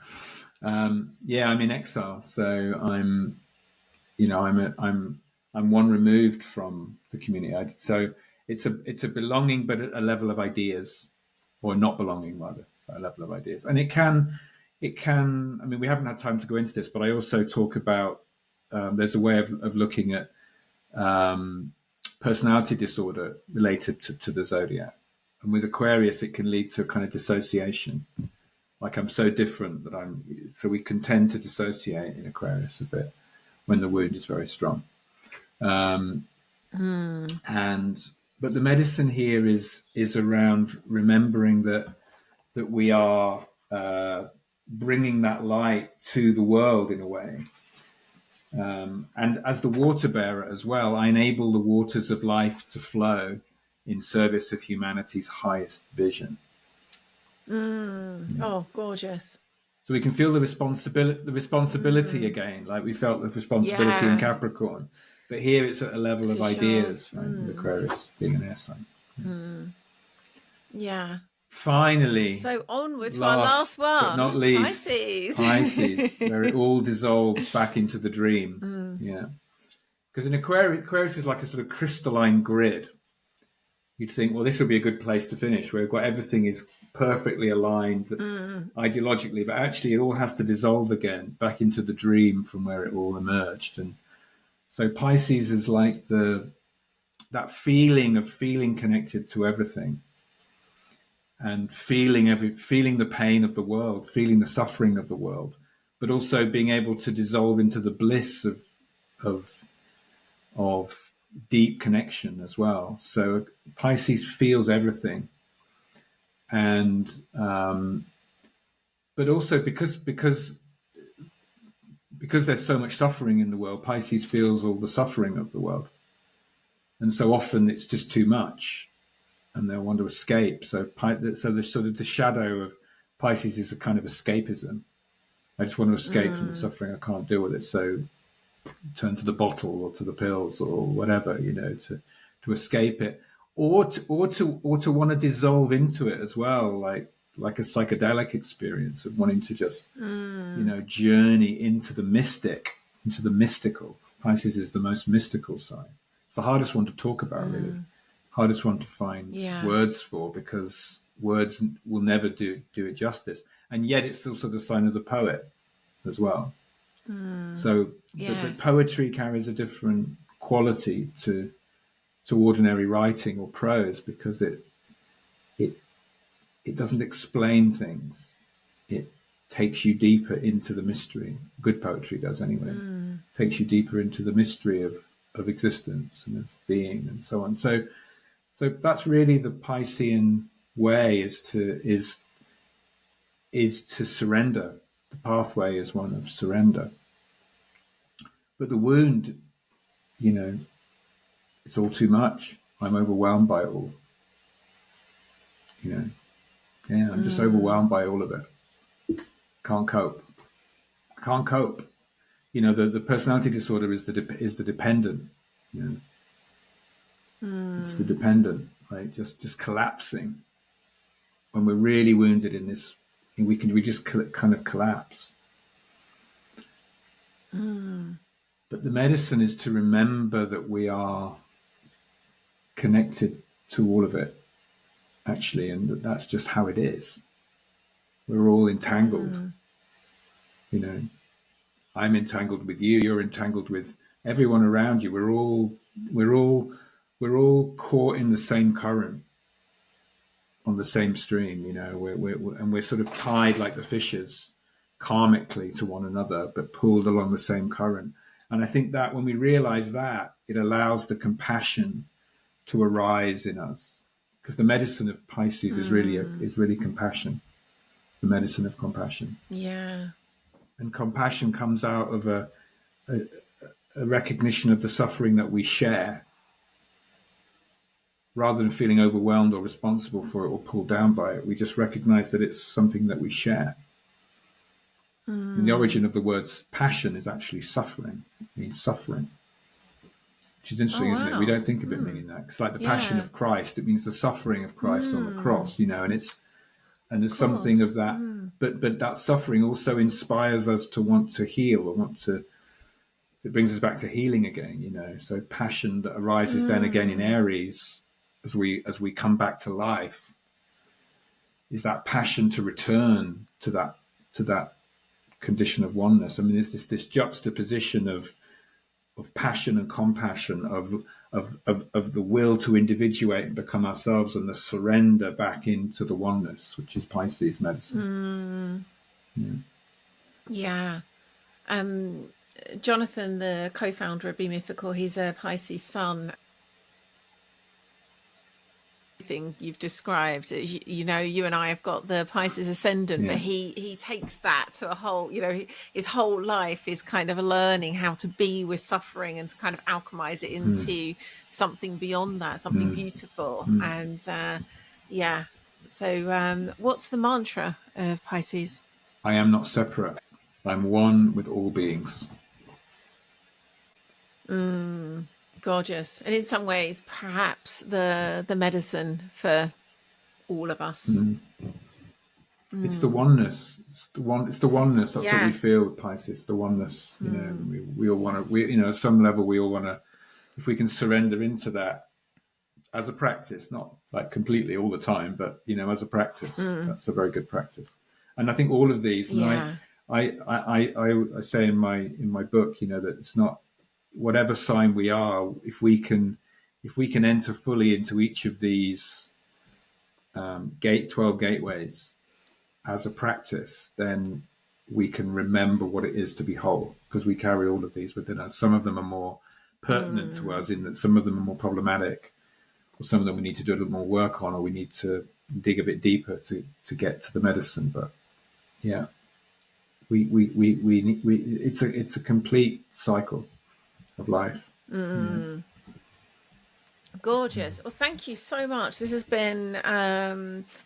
I'm in exile. So I'm one removed from the community. So it's a belonging, but at a level of ideas, or not belonging rather, at a level of ideas. And it can, I mean, we haven't had time to go into this, but I also talk about, there's a way of looking at personality disorder related to the zodiac. And with Aquarius, it can lead to kind of dissociation. Like I'm so different so we can tend to dissociate in Aquarius a bit when the wound is very strong. But the medicine here is around remembering that we are bringing that light to the world in a way. And as the water bearer as well, I enable the waters of life to flow in service of humanity's highest vision. Oh, gorgeous. So we can feel the responsibility again, like we felt the responsibility in Capricorn. But here it's at a level of ideas, right? With Aquarius being an air sign. Yeah. Finally. So onwards to our last one. But not least. Pisces. Where it all dissolves back into the dream. Yeah. Because in Aquarius is like a sort of crystalline grid. You'd think, well, this would be a good place to finish, where we've got everything is perfectly aligned ideologically, but actually it all has to dissolve again back into the dream from where it all emerged. And so Pisces is like that feeling of feeling connected to everything, and feeling the pain of the world, feeling the suffering of the world, but also being able to dissolve into the bliss of deep connection as well. So Pisces feels everything, and but also because there's so much suffering in the world, Pisces feels all the suffering of the world, and so often it's just too much. and they'll want to escape. So the sort of the shadow of Pisces is a kind of escapism. I just want to escape from the suffering. I can't deal with it. So turn to the bottle or to the pills or whatever, to escape it, or to want to dissolve into it as well, like a psychedelic experience of wanting to just journey into the mystic, into the mystical. Pisces is the most mystical sign. It's the hardest one to talk about, really. Hardest one to find words for, because words will never do it justice. And yet it's also the sign of the poet as well. So, but poetry carries a different quality to ordinary writing or prose, because it doesn't explain things. It takes you deeper into the mystery. Good poetry does, anyway. Takes you deeper into the mystery of existence and of being and so on. So that's really the Piscean way, is to surrender. The pathway is one of surrender. But the wound, it's all too much. I'm overwhelmed by it all. I'm just overwhelmed by all of it. Can't cope. The personality disorder is the dependent. It's the dependent, right? Just collapsing. When we're really wounded in this, we just kind of collapse. But the medicine is to remember that we are connected to all of it, actually, and that's just how it is. We're all entangled. I'm entangled with you. You're entangled with everyone around you. We're all caught in the same current, on the same stream. We're sort of tied like the fishes, karmically, to one another, but pulled along the same current. And I think that when we realize that, it allows the compassion to arise in us, because the medicine of Pisces is really compassion. The medicine of compassion. Yeah. And compassion comes out of a recognition of the suffering that we share, rather than feeling overwhelmed or responsible for it or pulled down by it. We just recognize that it's something that we share. And the origin of the word passion is actually suffering. It means suffering, which is interesting, isn't it? We don't think of it meaning that. It's like the passion of Christ. It means the suffering of Christ on the cross, and there's something of that. But that suffering also inspires us to want to heal, or it brings us back to healing again, So passion that arises then again in Aries, as we come back to life, is that passion to return to that condition of oneness. I mean, there's this juxtaposition of passion and compassion, of the will to individuate and become ourselves, and the surrender back into the oneness, which is Pisces medicine. Yeah. Jonathan, the co-founder of Be Mythical, he's a Pisces sun. Thing you've described, you and I have got the Pisces ascendant, but he takes that to a whole, his whole life is kind of learning how to be with suffering and to kind of alchemize it into something beyond that, something beautiful. And so what's the mantra of Pisces? I am not separate. I'm one with all beings. Gorgeous. And in some ways, perhaps the medicine for all of us. It's the oneness. It's the oneness. That's what we feel with Pisces. The oneness. We all want to. At some level, we all want to. If we can surrender into that as a practice, not like completely all the time, but as a practice, that's a very good practice. And I think all of these. I say in my book, that it's not. Whatever sign we are, if we can enter fully into each of these 12 gateways as a practice, then we can remember what it is to be whole, because we carry all of these within us. Some of them are more pertinent to us, in that some of them are more problematic, or some of them we need to do a little more work on, or we need to dig a bit deeper to get to the medicine. But it's a complete cycle of life. Gorgeous. Well, thank you so much. This has been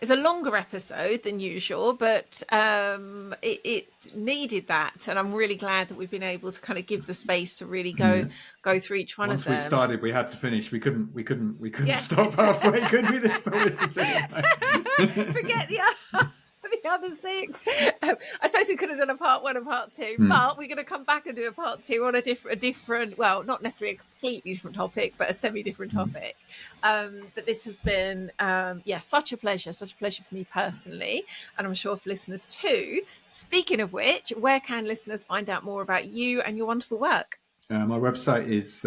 it's a longer episode than usual, but it needed that, and I'm really glad that we've been able to kind of give the space to really go through each one of Once we them. started, we had to finish. We couldn't Yes. stop halfway, could we? This is always the thing. Forget the other six. I suppose we could have done a part one and part two, but we're going to come back and do a part two on a different, well, not necessarily a completely different topic, but a semi-different topic. But this has been, such a pleasure for me personally, and I'm sure for listeners too. Speaking of which, where can listeners find out more about you and your wonderful work? My website is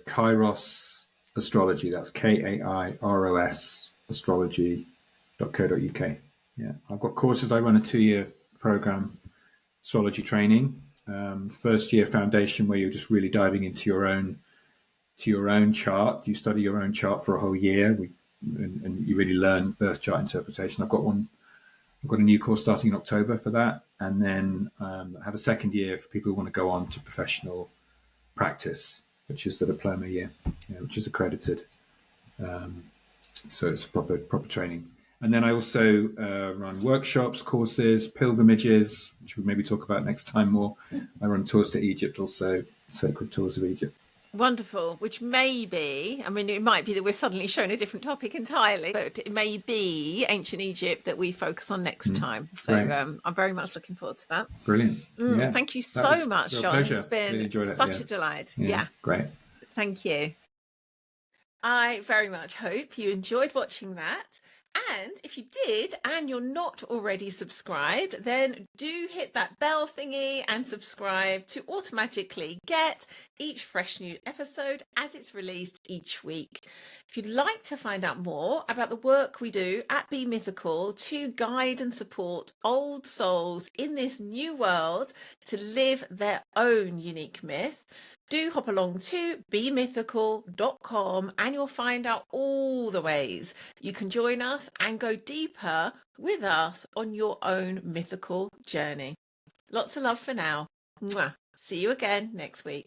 Kairos Astrology. That's Kairos astrology.co.uk. Yeah, I've got courses. I run a 2-year program, astrology training. First year foundation, where you're just really diving into your own chart. You study your own chart for a whole year, and you really learn birth chart interpretation. I've got a new course starting in October for that, and then I have a second year for people who want to go on to professional practice, which is the diploma year, which is accredited. So it's a proper training. And then I also run workshops, courses, pilgrimages, which we'll maybe talk about next time more. I run tours to Egypt, also sacred tours of Egypt. Wonderful, which may be, I mean, it might be that we're suddenly showing a different topic entirely, but it may be ancient Egypt that we focus on next time. So I'm very much looking forward to that. Brilliant. Yeah. Thank you so much, John. Pleasure. It's been really such a delight. Yeah. Great. Thank you. I very much hope you enjoyed watching that. And if you did and you're not already subscribed, then do hit that bell thingy and subscribe to automatically get each fresh new episode as it's released each week. If you'd like to find out more about the work we do at Be Mythical to guide and support old souls in this new world to live their own unique myth, do hop along to bemythical.com and you'll find out all the ways you can join us and go deeper with us on your own mythical journey. Lots of love for now. Mwah. See you again next week.